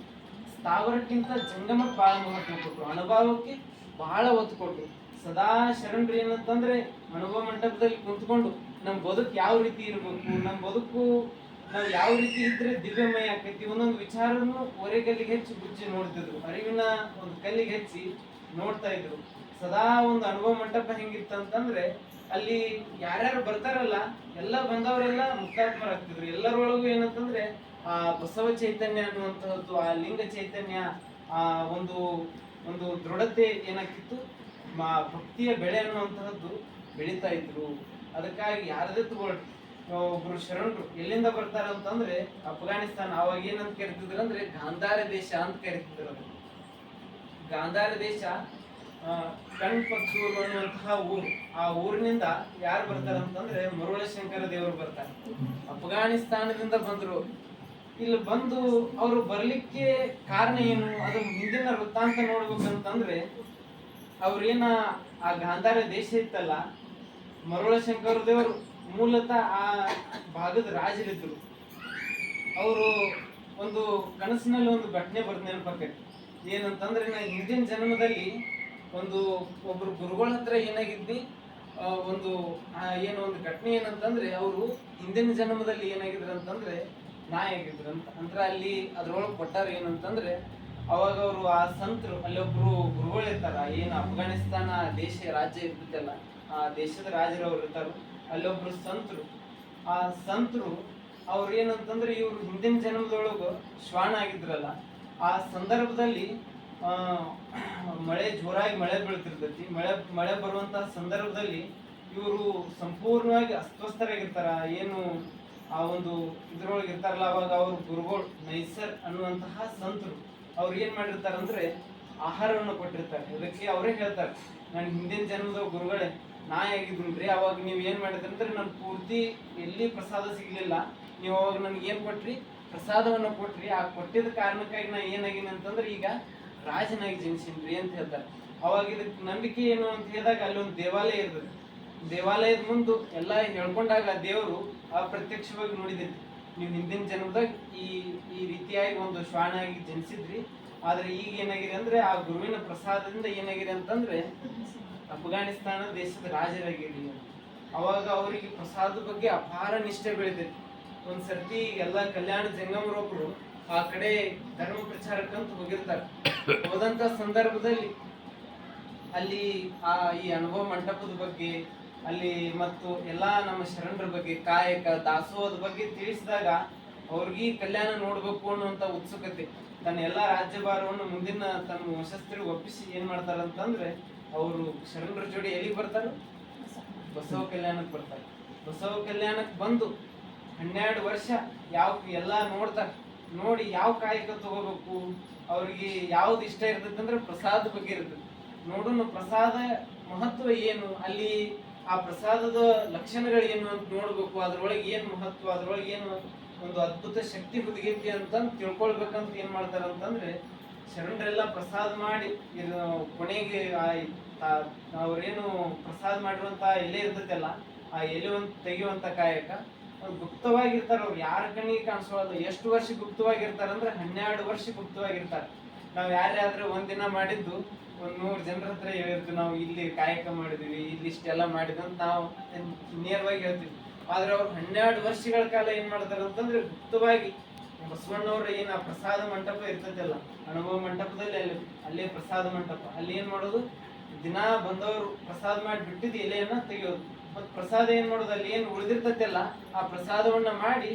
ಸ್ಥಾವರಕ್ಕಿಂತ ಜಂಗಮಕ್ಕೆ ಬಹಳ ಮಹತ್ವ ಕೊಟ್ಟರು, ಅನುಭವಕ್ಕೆ ಬಹಳ ಒತ್ತು ಕೊಟ್ಟರು. ಸದಾ ಶರಣರು ಏನಂತಂದ್ರೆ ಅನುಭವ ಮಂಟಪದಲ್ಲಿ ಕುಂತ್ಕೊಂಡು ನಮ್ ಬದುಕು ಯಾವ ರೀತಿ ಇರ್ಬೇಕು, ನಮ್ ಬದುಕು ನಾವು ಯಾವ ರೀತಿ ಇದ್ರೆ ದಿವ್ಯಮಯ ಆಕೈತಿ, ಒಂದೊಂದು ವಿಚಾರನು ಒರೆಗಲ್ಲಿಗೆ ಹೆಚ್ಚಿ ಗುಚ್ಚಿ ನೋಡ್ತಿದ್ರು, ಅರಿವಿನ ಒಂದು ಕಲ್ಲಿಗೆ ಹೆಚ್ಚಿ ನೋಡ್ತಾ ಇದ್ರು. ಸದಾ ಒಂದು ಅನುಭವ ಮಂಟಪ ಹೆಂಗಿತ್ತಂತಂದ್ರೆ ಅಲ್ಲಿ ಯಾರ್ಯಾರು ಬರ್ತಾರಲ್ಲ ಎಲ್ಲ ಬಂದವರೆಲ್ಲ ಮುಕ್ತಾತ್ಮರಾಗ್ತಿದ್ರು. ಎಲ್ಲರೊಳಗೂ ಏನಂತಂದ್ರೆ ಆ ಬಸವ ಚೈತನ್ಯ ಅನ್ನುವಂತಹದ್ದು, ಆ ಲಿಂಗ ಚೈತನ್ಯ, ಆ ಒಂದು ಒಂದು ದೃಢತೆ ಏನಾಗ್ತಿತ್ತು, ಭಕ್ತಿಯ ಬೆಳೆ ಅನ್ನುವಂತಹದ್ದು ಬೆಳೀತಾ ಇದ್ರು. ಅದಕ್ಕಾಗಿ ಯಾರದೇ ತಗೊಳ್ರಿ, ಒಬ್ರು ಶರಣರು ಎಲ್ಲಿಂದ ಬರ್ತಾರ ಅಂತಂದ್ರೆ ಅಫ್ಘಾನಿಸ್ತಾನ, ಅವಾಗ ಏನಂತ ಕರಿತಿದ್ರು ಅಂದ್ರೆ ಗಾಂಧಾರ ದೇಶ ಅಂತ ಕರಿತಿದ್ರು. ಅದು ಗಾಂಧಾರ ದೇಶ, ಕಣ್ಪತ್ತೂರು ಅನ್ನುವಂತಹ ಊರು. ಆ ಊರಿನಿಂದ ಯಾರು ಬರ್ತಾರ ಅಂತಂದ್ರೆ ಮರುಳ ಶಂಕರ ದೇವರು ಬರ್ತಾರೆ. ಅಫ್ಘಾನಿಸ್ತಾನದಿಂದ ಬಂದ್ರು. ಇಲ್ಲಿ ಬಂದು ಅವರು ಬರ್ಲಿಕ್ಕೆ ಕಾರಣ ಏನು, ಅದು ಹಿಂದಿನ ವೃತ್ತಾಂತ ನೋಡ್ಬೇಕಂತಂದ್ರೆ ಅವ್ರೇನ ಆ ಗಾಂಧಾರ ದೇಶ ಇತ್ತಲ್ಲ, ಮರುಳ ಶಂಕರ ದೇವರು ಮೂಲತಃ ಆ ಭಾಗದ ರಾಜರಿದ್ರು. ಅವರು ಒಂದು ಕನಸಿನಲ್ಲಿ ಒಂದು ಘಟನೆ ಬರ್ದು ನೆನಪಾಕೈತಿ. ಏನಂತಂದ್ರೆ ನಾ ಹಿಂದಿನ ಜನ್ಮದಲ್ಲಿ ಒಬ್ರು ಗುರುಗಳ ಹತ್ರ ಏನಾಗಿದ್ದಿ, ಒಂದು ಘಟನೆ ಏನಂತಂದ್ರೆ ಅವರು ಹಿಂದಿನ ಜನ್ಮದಲ್ಲಿ ಏನಾಗಿದ್ರು ಅಂತಂದ್ರೆ ನಾಯಿ ಆಗಿದ್ರು ಅಂತ ಅಲ್ಲಿ ಅದ್ರೊಳಗೆ ಕೊಟ್ಟಾರ. ಏನಂತಂದ್ರೆ ಅವಾಗ ಅವರು ಆ ಸಂತರು, ಅಲ್ಲಿ ಒಬ್ರು ಗುರುಗಳು ಇರ್ತಾರ, ಏನು ಅಫ್ಘಾನಿಸ್ತಾನ ದೇಶ ರಾಜ್ಯ ಇರ್ತೈತಲ್ಲ, ಆ ದೇಶದ ರಾಜರವ್ರು ಇರ್ತಾರ. ಅಲ್ಲೊಬ್ರು ಸಂತರು, ಆ ಸಂತರು ಅವ್ರು ಏನಂತಂದ್ರೆ ಇವ್ರು ಹಿಂದಿನ ಜನ್ಮದೊಳಗು ಶ್ವಾನ ಆಗಿದ್ರಲ್ಲ, ಆ ಸಂದರ್ಭದಲ್ಲಿ ಜೋರಾಗಿ ಮಳೆ ಬೀಳ್ತಿರ್ತೈತಿ. ಮಳೆ ಬರುವಂತಹ ಸಂದರ್ಭದಲ್ಲಿ ಇವರು ಸಂಪೂರ್ಣವಾಗಿ ಅಸ್ವಸ್ಥರಾಗಿರ್ತಾರ. ಏನು ಆ ಒಂದು ಇದ್ರೊಳಗೆ ಇರ್ತಾರಲ್ಲ, ಅವಾಗ ಅವ್ರ ಗುರುಗಳು ನೈಸರ್ ಅನ್ನುವಂತಹ ಸಂತರು ಅವ್ರು ಏನ್ ಮಾಡಿರ್ತಾರಂದ್ರೆ ಆಹಾರವನ್ನು ಕೊಟ್ಟಿರ್ತಾರೆ. ಅದಕ್ಕೆ ಅವರೇ ಹೇಳ್ತಾರೆ, ನಾನು ಹಿಂದಿನ ಜನ್ಮದ ಗುರುಗಳೇ ನಾಯಿ ಆಗಿದ್ರಿ, ಅವಾಗ ನೀವು ಏನ್ ಮಾಡಿದ್ರಿ ಅಂದ್ರೆ ನನ್ ಪೂರ್ತಿ ಎಲ್ಲಿ ಪ್ರಸಾದ ಸಿಗ್ಲಿಲ್ಲ, ನೀವು ಅವಾಗ ನನ್ಗೆ ಏನ್ ಕೊಟ್ರಿ, ಪ್ರಸಾದವನ್ನು ಕೊಟ್ರಿ. ಆ ಕೊಟ್ಟಿದ ಕಾರಣಕ್ಕಾಗಿ ನಾ ಏನಾಗಿನಿ ಅಂತಂದ್ರೆ ಈಗ ರಾಜನಾಗಿ ಜನಿಸಿನ್ರಿ ಅಂತ ಹೇಳ್ತಾರೆ. ಅವಾಗ ಇದಕ್ಕೆ ನಂಬಿಕೆ ಏನು ಅಂತ ಹೇಳಿದಾಗ ಅಲ್ಲಿ ಒಂದು ದೇವಾಲಯ ಇರ್ತದೆ. ದೇವಾಲಯದ ಮುಂದೆ ಎಲ್ಲ ಹೇಳ್ಕೊಂಡಾಗ ದೇವರು ಅಪ್ರತ್ಯಕ್ಷವಾಗಿ ನೋಡಿದೈತಿ, ನೀವು ಹಿಂದಿನ ಜನ್ಮದಾಗ ಈ ರೀತಿಯಾಗಿ ಒಂದು ಶ್ವಾನ ಆಗಿ ಜನಿಸಿದ್ರಿ, ಆದ್ರೆ ಈಗ ಏನಾಗಿದೆ ಅಂದ್ರೆ ಆ ಗುರುವಿನ ಪ್ರಸಾದದಿಂದ ಏನಾಗಿದೆ ಅಂತಂದ್ರೆ ಅಫ್ಘಾನಿಸ್ತಾನ ದೇಶದ ರಾಜರಾಗಿರಿ. ಅವಾಗ ಅವರಿಗೆ ಪ್ರಸಾದ ಬಗ್ಗೆ ಅಪಾರ ನಿಷ್ಠೆ ಬೆಳೆದೈತಿ. ಒಂದ್ಸರ್ತಿ ಎಲ್ಲ ಕಲ್ಯಾಣ ಜಂಗಮರೊಬ್ರು ಆ ಕಡೆ ಧರ್ಮ ಪ್ರಚಾರಕ್ಕಂತ ಹೋಗಿರ್ತಾರೆ. ಹೋದಂತ ಸಂದರ್ಭದಲ್ಲಿ ಅಲ್ಲಿ ಈ ಅನುಭವ ಮಂಟಪದ ಬಗ್ಗೆ, ಅಲ್ಲಿ ಮತ್ತು ಎಲ್ಲಾ ನಮ್ಮ ಶರಣರ ಬಗ್ಗೆ, ಕಾಯಕ ದಾಸೋಹದ ಬಗ್ಗೆ ತಿಳಿಸಿದಾಗ ಅವ್ರಿಗೆ ಕಲ್ಯಾಣ ನೋಡ್ಬೇಕು ಅನ್ನುವಂತ ಉತ್ಸುಕತೆ, ತನ್ನ ಎಲ್ಲಾ ರಾಜ್ಯಭಾರವನ್ನು ಮುಂದಿನ ತನ್ನ ವಶಸ್ಥರಿಗೆ ಒಪ್ಪಿಸಿ ಏನ್ ಮಾಡ್ತಾರಂತಂದ್ರೆ ಅವರು ಶರಣರ ಜೋಡಿ ಎಲ್ಲಿಗೆ ಬರ್ತಾರೆ, ಬಸವ ಕಲ್ಯಾಣಕ್ಕೆ ಬರ್ತಾರೆ. ಬಸವ ಕಲ್ಯಾಣಕ್ಕೆ ಬಂದು 12 ವರ್ಷ ಎಲ್ಲ ನೋಡ್ತಾರೆ. ನೋಡಿ ಯಾವ ಕಾಯಕ ತಗೋಬೇಕು, ಅವ್ರಿಗೆ ಯಾವ್ದು ಇಷ್ಟ ಇರ್ತೈತೆ ಅಂದ್ರೆ ಪ್ರಸಾದ ಬಗ್ಗೆ ಇರ್ತದೆ. ನೋಡೋಣ ಪ್ರಸಾದ ಮಹತ್ವ ಏನು, ಅಲ್ಲಿ ಆ ಪ್ರಸಾದದ ಲಕ್ಷಣಗಳೇನು ಅಂತ ನೋಡ್ಬೇಕು, ಅದ್ರೊಳಗೆ ಏನ್ ಮಹತ್ವ, ಅದ್ರೊಳಗೆ ಏನು ಒಂದು ಅದ್ಭುತ ಶಕ್ತಿ ಹುದುಗೈತಿ ಅಂತ ತಿಳ್ಕೊಳ್ಬೇಕಂತ ಏನ್ ಮಾಡ್ತಾರ ಅಂತಂದ್ರೆ ಶರಣರೆಲ್ಲ ಪ್ರಸಾದ ಮಾಡಿ ಕೊನೆಗೆ ಅವ್ರೇನು ಪ್ರಸಾದ ಮಾಡಿರುವಂತ ಎಲೆ ಇರ್ತೈತಲ್ಲ, ಆ ಎಲೆ ತೆಗೆಯುವಂತ ಕಾಯಕ ಗುಪ್ತವಾಗಿರ್ತಾರ. ಅವ್ರು ಯಾರ ಕಣ್ಣಿಗೆ ಕಾಣಿಸೋಲ್ಲ. ಎಷ್ಟು ವರ್ಷ ಗುಪ್ತವಾಗಿರ್ತಾರ ಅಂದ್ರೆ 12 ವರ್ಷ ಗುಪ್ತವಾಗಿರ್ತಾರೆ. ನಾವ್ ಯಾರ್ಯಾದ್ರೆ ಒಂದಿನ ಮಾಡಿದ್ದು 100 ಜನರ ಹತ್ರ ಹೇಳಿರ್ತೀವಿ, ನಾವು ಇಲ್ಲಿ ಕಾಯಕ ಮಾಡಿದ್ವಿ, ಇಲ್ಲಿ ಇಷ್ಟೆಲ್ಲ ಮಾಡಿದಂತ ನಾವು ನೇರವಾಗಿ ಹೇಳ್ತೀವಿ. ಆದ್ರೆ ಅವ್ರು 12 ವರ್ಷಗಳ ಕಾಲ ಏನ್ ಮಾಡ್ತಾರ ಅಂತಂದ್ರೆ ಗುಪ್ತವಾಗಿ ಬಸವಣ್ಣವ್ರ ಏನ್ ಆ ಪ್ರಸಾದ ಮಂಟಪ ಇರ್ತೈತಲ್ಲ, ಅನುಭವ ಮಂಟಪದಲ್ಲಿ ಅಲ್ಲೇ ಪ್ರಸಾದ ಮಂಟಪ, ಅಲ್ಲಿ ಏನ್ ಮಾಡೋದು, ದಿನಾ ಬಂದವರು ಪ್ರಸಾದ ಮಾಡಿ ಬಿಟ್ಟಿದ್ದು ಎಲೆಯನ್ನ ತೆಗೆಯೋದು. ಮತ್ ಪ್ರಸಾದ ಏನ್ ಮಾಡೋದು, ಅಲ್ಲಿ ಏನ್ ಉಳಿದಿರ್ತೈತಲ್ಲ ಆ ಪ್ರಸಾದವನ್ನ ಮಾಡಿ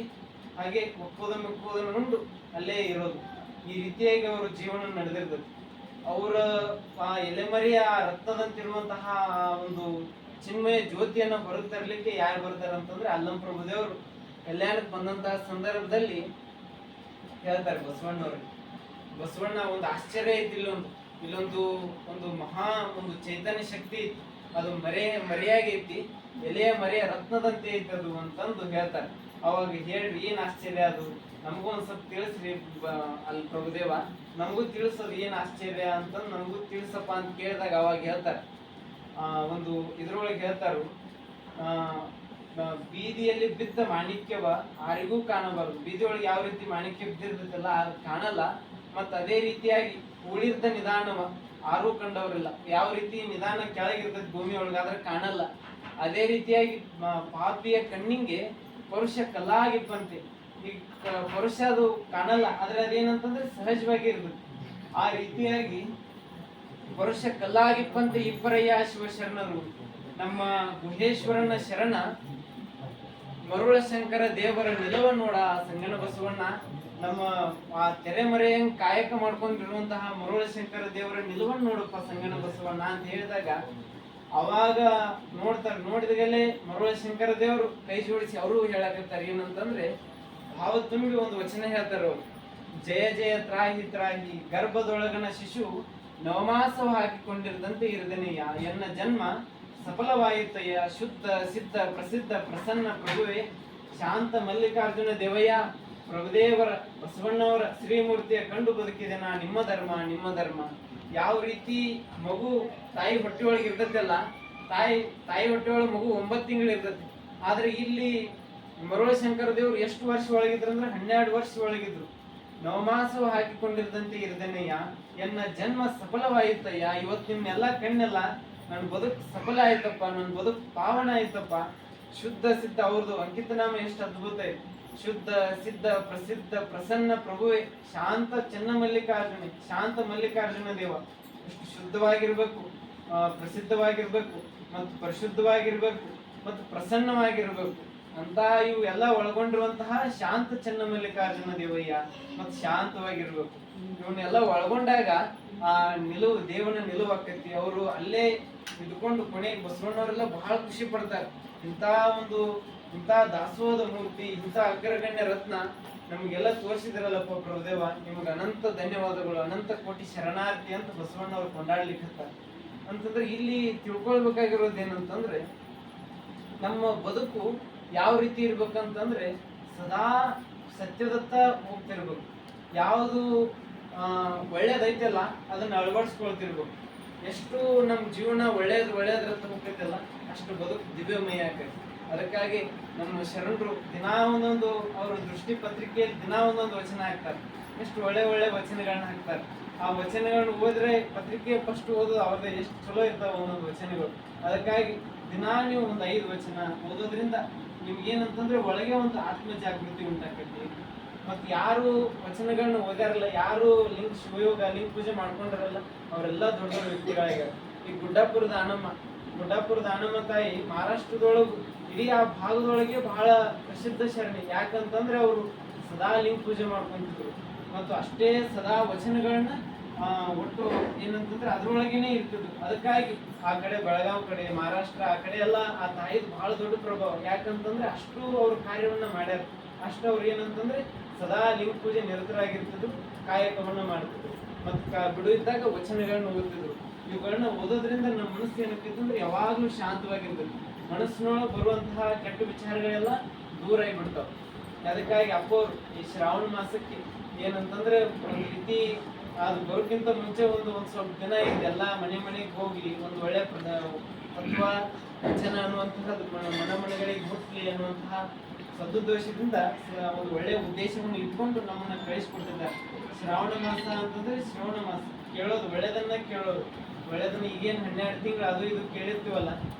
ಹಾಗೆ ಒಪ್ಪೋದನ್ನು ನುಂಡು ಅಲ್ಲೇ ಇರೋದು. ಈ ರೀತಿಯಾಗಿ ಅವರು ಜೀವನ ನಡೆದಿರ್ತದೆ. ಅವರ ಆ ಎಲೆಮರಿಯ ರತ್ನದಂತಿರುವಂತಹ ಒಂದು ಚಿನ್ಮಯ ಜ್ಯೋತಿಯನ್ನ ಹೊರಗೆ ತರಲಿಕ್ಕೆ ಯಾರು ಬರ್ತಾರ ಅಂತಂದ್ರೆ ಅಲ್ಲಂ ಪ್ರಭುದೇವರು ಕಲ್ಯಾಣಕ್ಕೆ ಬಂದಂತಹ ಸಂದರ್ಭದಲ್ಲಿ ಹೇಳ್ತಾರೆ ಬಸವಣ್ಣವ್ರಿಗೆ. ಬಸವಣ್ಣ ಒಂದು ಆಶ್ಚರ್ಯ ಐತಿ, ಇಲ್ಲೊಂದು ಮಹಾ ಒಂದು ಚೈತನ್ಯ ಶಕ್ತಿ ಐತಿ, ಅದು ಮರೆಯಾಗೈತಿ, ಎಲೆಯ ಮರೆಯ ರತ್ನದಂತೆ ಐತದು ಅಂತಂದು ಹೇಳ್ತಾರೆ. ಅವಾಗ ಹೇಳ್ರಿ ಏನ್ ಆಶ್ಚರ್ಯ ಅದು, ನಮಗೂ ಒಂದ್ ಸ್ವಲ್ಪ ತಿಳಿಸ್ರಿ ಅಲ್ಲಿ ಪ್ರಭುದೇವ, ನಮಗೂ ತಿಳಿಸೋದು ಏನ್ ಆಶ್ಚರ್ಯ ಅಂತಂದು ನಮಗೂ ತಿಳಿಸಪ್ಪ ಅಂತ ಕೇಳಿದಾಗ ಅವಾಗ ಹೇಳ್ತಾರೆ, ಒಂದು ಇದ್ರೊಳಗೆ ಹೇಳ್ತಾರು, ಬೀದಿಯಲ್ಲಿ ಬಿದ್ದ ಮಾಣಿಕ್ಯವ ಯಾರಿಗೂ ಕಾಣಬಾರದು. ಬೀದಿಯೊಳಗೆ ಯಾವ ರೀತಿ ಮಾಣಿಕ್ಯ ಬಿದ್ದಿರ್ತೈತಲ್ಲ ಅದು ಕಾಣಲ್ಲ, ಮತ್ತ ಅದೇ ರೀತಿಯಾಗಿ ಉಳಿದ ನಿಧಾನವ ಯಾರೂ ಕಂಡವ್ರಿಲ್ಲ. ಯಾವ ರೀತಿ ನಿಧಾನ ಕೆಳಗಿರ್ತೈತಿ ಭೂಮಿ ಒಳಗಾದ್ರೆ ಕಾಣಲ್ಲ, ಅದೇ ರೀತಿಯಾಗಿ ಪಾಪಿಯ ಕಣ್ಣಿಗೆ ಪರುಷ ಕಲ್ಲಾಗಿಪ್ಪಂತೆ. ಈಗ ಪರುಷ ಅದು ಕಾಣಲ್ಲ, ಆದ್ರೆ ಅದೇನಂತಂದ್ರೆ ಸಹಜವಾಗಿ ಇರ್ತದೆ. ಆ ರೀತಿಯಾಗಿ ಪರುಷ ಕಲ್ಲಾಗಿಪ್ಪಂತೆ ಇಬ್ಬರಯ್ಯ ಶಿವಶರಣರು ನಮ್ಮ ಗುಹೇಶ್ವರನ ಶರಣ ಮರುಳ ಶಂಕರ ದೇವರ ನಿಲವ ನೋಡ ಸಂಗನ ಬಸವಣ್ಣ. ನಮ್ಮ ಆ ತೆರೆಮರೆಯಂಗ್ ಕಾಯಕ ಮಾಡ್ಕೊಂಡಿರುವಂತಹ ಮರುಳ ಶಂಕರ ದೇವರ ನಿಲುವನ್ನು ನೋಡಪ್ಪ ಸಂಗನ ಬಸವಣ್ಣ ಅಂತ ಹೇಳಿದಾಗ ಅವಾಗ ನೋಡಿದಾಗಲೇ ಮರುಳ ಶಂಕರ ದೇವರು ಕೈ ಜೋಡಿಸಿ ಅವರು ಹೇಳಕತ್ತಾರೆ ಏನಂತಂದ್ರೆ ಭಾವ ತುಂಬಿ ಒಂದು ವಚನ ಹೇಳ್ತಾರ ಅವ್ರು. ಜಯ ಜಯ ತ್ರಾಹಿ ತ್ರಾಹಿ ಗರ್ಭದೊಳಗನ ಶಿಶು ನವಮಾಸವ ಹಾಕಿಕೊಂಡಿರದಂತೆ ಇರದನೆಯ ಎನ್ನ ಜನ್ಮ ಸಫಲವಾಯಿತಯ್ಯ ಶುದ್ಧ ಸಿದ್ಧ ಪ್ರಸಿದ್ಧ ಪ್ರಸನ್ನ ಪ್ರಭುವೆ ಶಾಂತ ಮಲ್ಲಿಕಾರ್ಜುನ ದೇವಯ್ಯ ಪ್ರಭುದೇವರ ಬಸವಣ್ಣವರ ಶ್ರೀಮೂರ್ತಿಯ ಕಂಡು ಬದುಕಿದೆ ನಾ ನಿಮ್ಮ ಧರ್ಮ ನಿಮ್ಮ ಧರ್ಮ. ಯಾವ ರೀತಿ ಮಗು ತಾಯಿ ಹೊಟ್ಟೆಯೊಳಗೆ ಇರ್ತೈತಲ್ಲ, ತಾಯಿ ಹೊಟ್ಟೆಯೊಳಗೆ ಮಗು 9 ತಿಂಗಳು ಇರ್ತೈತಿ. ಆದ್ರೆ ಇಲ್ಲಿ ಮರುಳ ಶಂಕರ ದೇವರು ಎಷ್ಟು ವರ್ಷ ಒಳಗಿದ್ರು ಅಂದ್ರೆ 12 ವರ್ಷ ಒಳಗಿದ್ರು. ನವಮಾಸವು ಹಾಕಿಕೊಂಡಿರದಂತೆ ಇರದನೆಯ ಎನ್ನ ಜನ್ಮ ಸಫಲವಾಯಿತಯ್ಯ. ಇವತ್ತು ನಿಮ್ನೆಲ್ಲ ಕಣ್ಣೆಲ್ಲ ನನ್ನ ಬದುಕು ಸಫಲ ಆಯ್ತಪ್ಪ, ನನ್ನ ಬದುಕು ಪಾವನ ಆಯ್ತಪ್ಪ. ಶುದ್ಧ ಸಿದ್ಧ ಅವ್ರದ್ದು ಅಂಕಿತನಾಮ ಎಷ್ಟು ಅದ್ಭುತ ಇದೆ. ಶುದ್ಧ ಸಿದ್ಧ ಪ್ರಸಿದ್ಧ ಪ್ರಸನ್ನ ಪ್ರಭುವೆ ಶಾಂತ ಚೆನ್ನಮಲ್ಲಿಕಾರ್ಜುನ ಶಾಂತ ಮಲ್ಲಿಕಾರ್ಜುನ ದೇವ ಎಷ್ಟು ಶುದ್ಧವಾಗಿರ್ಬೇಕು, ಪ್ರಸಿದ್ಧವಾಗಿರ್ಬೇಕು ಮತ್ತು ಪರಿಶುದ್ಧವಾಗಿರ್ಬೇಕು ಮತ್ತು ಪ್ರಸನ್ನವಾಗಿರ್ಬೇಕು ಅಂತ ಇವು ಎಲ್ಲ ಒಳಗೊಂಡಿರುವಂತಹ ಶಾಂತ ಚೆನ್ನಮಲ್ಲಿಕಾರ್ಜುನ ದೇವಯ್ಯ ಮತ್ತು ಶಾಂತವಾಗಿರ್ಬೇಕು. ಇವನ್ನೆಲ್ಲ ಒಳಗೊಂಡಾಗ ಆ ನಿಲುವು ದೇವನ ನಿಲುವು ಆಕೈತಿ. ಅವರು ಅಲ್ಲೇ ಇದ್ಕೊಂಡು ಕೊನೆ ಬಸವಣ್ಣವರೆಲ್ಲ ಬಹಳ ಖುಷಿ ಪಡ್ತಾರೆ. ಇಂಥ ದಾಸೋಹದ ಮೂರ್ತಿ, ಇಂಥ ಅಗ್ರಗಣ್ಯ ರತ್ನ ನಮಗೆಲ್ಲ ತೋರಿಸಿದ್ರಲ್ಲಪ್ಪ ಪ್ರಭುದೇವ, ನಿಮ್ಗೆ ಅನಂತ ಧನ್ಯವಾದಗಳು, ಅನಂತ ಕೋಟಿ ಶರಣಾರ್ಥಿ ಅಂತ ಬಸವಣ್ಣವ್ರು ಕೊಂಡಾಡ್ಲಿಕ್ಕಂತಾರೆ. ಅಂತಂದ್ರೆ ಇಲ್ಲಿ ತಿಳ್ಕೊಳ್ಬೇಕಾಗಿರೋದು ಏನಂತಂದ್ರೆ ನಮ್ಮ ಬದುಕು ಯಾವ ರೀತಿ ಇರ್ಬೇಕಂತಂದ್ರೆ ಸದಾ ಸತ್ಯದತ್ತ ಹೋಗ್ತಿರ್ಬೇಕು. ಯಾವುದು ಒಳ್ಳೇದೈತಲ್ಲ ಅದನ್ನ ಅಳವಡಿಸ್ಕೊಳ್ತಿರ್ಬೇಕು. ಎಷ್ಟು ನಮ್ಮ ಜೀವನ ಒಳ್ಳೇದ್ರತ್ತ ಹೋಗ್ತೈತಲ್ಲ ಅಷ್ಟು ಬದುಕು ದಿವ್ಯಮಯ ಆಕೈತಿ. ಅದಕ್ಕಾಗಿ ನಮ್ಮ ಶರಣರು ದಿನಾ ಒಂದೊಂದು ಅವ್ರ ದೃಷ್ಟಿ ಪತ್ರಿಕೆಯಲ್ಲಿ ದಿನಾ ಒಂದೊಂದು ವಚನ ಹಾಕ್ತಾರೆ. ಎಷ್ಟು ಒಳ್ಳೆ ವಚನಗಳನ್ನ ಹಾಕ್ತಾರೆ. ಆ ವಚನಗಳನ್ನ ಓದಿದ್ರೆ ಪತ್ರಿಕೆ ಫಸ್ಟ್ ಓದೋದು ಅವ್ರದ್ದು ಎಷ್ಟು ಚಲೋ ಇರ್ತಾವ ಒಂದೊಂದು ವಚನಗಳು. ಅದಕ್ಕಾಗಿ ದಿನಾ ನೀವು ಒಂದು 5 ವಚನ ಓದೋದ್ರಿಂದ ನಿಮ್ಗೇನಂತಂದ್ರೆ ಒಳಗೆ ಒಂದು ಆತ್ಮ ಜಾಗೃತಿ ಉಂಟಾಕೈತಿ. ಮತ್ತು ಯಾರು ವಚನಗಳನ್ನ ಓದ್ಯಾರಲ್ಲ, ಯಾರು ಲಿಂಗ ಶಿವಯೋಗ ಲಿಂಗ ಪೂಜೆ ಮಾಡ್ಕೊಂಡಿರಲ್ಲ, ಅವರೆಲ್ಲ ದೊಡ್ಡ ದೊಡ್ಡ ವ್ಯಕ್ತಿಗಳಾಗ್ಯಾರ. ಈ ಗುಡ್ಡಾಪುರದ ಆನಮ್ಮ ತಾಯಿ ಮಹಾರಾಷ್ಟ್ರದೊಳಗು ಇಡೀ ಆ ಭಾಗದೊಳಗೆ ಬಹಳ ಪ್ರಸಿದ್ಧ ಶರಣಿ. ಯಾಕಂತಂದ್ರೆ ಅವರು ಸದಾ ಲಿಂಗ ಪೂಜೆ ಮಾಡ್ಕೊಂತಿದ್ರು ಮತ್ತು ಅಷ್ಟೇ ಸದಾ ವಚನಗಳನ್ನ ಒಟ್ಟು ಏನಂತಂದ್ರೆ ಅದ್ರೊಳಗೇನೆ ಇರ್ತಿದ್ರು. ಅದಕ್ಕಾಗಿ ಆ ಕಡೆ ಬೆಳಗಾವ್ ಕಡೆ ಮಹಾರಾಷ್ಟ್ರ ಆ ಕಡೆ ಎಲ್ಲ ಆ ತಾಯಿದು ಬಹಳ ದೊಡ್ಡ ಪ್ರಭಾವ. ಯಾಕಂತಂದ್ರೆ ಅಷ್ಟು ಅವ್ರ ಕಾರ್ಯವನ್ನ ಮಾಡ್ಯಾರ. ಅಷ್ಟು ಅವ್ರು ಏನಂತಂದ್ರೆ ಸದಾ ಲಿಂಗ ಪೂಜೆ ನಿರತರಾಗಿರ್ತಿದ್ರು, ಕಾಯಕವನ್ನ ಮಾಡ್ತಿದ್ರು ಮತ್ತು ಬಿಡು ಇದ್ದಾಗ ವಚನಗಳನ್ನ ಓದ್ತಿದ್ರು. ಇವುಗಳನ್ನ ಓದೋದ್ರಿಂದ ನಮ್ಮ ಮನಸ್ಸು ಏನಕ್ಕಿತ್ತು ಅಂದ್ರೆ ಯಾವಾಗ್ಲೂ ಶಾಂತವಾಗಿರ್ತದೆ. ಮನಸ್ಸಿನೊಳಗೆ ಬರುವಂತಹ ಕೆಟ್ಟ ವಿಚಾರಗಳೆಲ್ಲ ದೂರ ಆಗಿಬಿಡ್ತಾವ. ಅದಕ್ಕಾಗಿ ಅಪ್ಪವ್ರು ಈ ಶ್ರಾವಣ ಮಾಸಕ್ಕೆ ಏನಂತಂದ್ರೆ ಒಂದು ರೀತಿ ಅದು ಬರೋಕ್ಕಿಂತ ಮುಂಚೆ ಒಂದು ಸ್ವಲ್ಪ ದಿನ ಇದೆಲ್ಲ ಮನೆಗೆ ಹೋಗ್ಲಿ, ಒಂದು ಒಳ್ಳೆ ತತ್ವ ವಚನ ಅನ್ನುವಂತಹದ್ದು ಮನೆಗಳಿಗೆ ಹುಟ್ಟಲಿ ಅನ್ನುವಂತಹ ಸದುದ್ದೇಶದಿಂದ ಒಂದು ಒಳ್ಳೆಯ ಉದ್ದೇಶವನ್ನು ಇಟ್ಕೊಂಡು ನಮ್ಮನ್ನ ಕಳಿಸ್ಕೊಟ್ಟಿದ್ದಾರೆ. ಶ್ರಾವಣ ಮಾಸ ಅಂತಂದ್ರೆ ಶ್ರವಣ ಮಾಸ, ಕೇಳೋದು ಒಳ್ಳೆದನ್ನ ಕೇಳೋದು. ಒಳ್ಳೆದನ್ನ ಈಗೇನು 12 ತಿಂಗಳು ಅದು ಇದು ಕೇಳಿರ್ತೀವಲ್ಲ,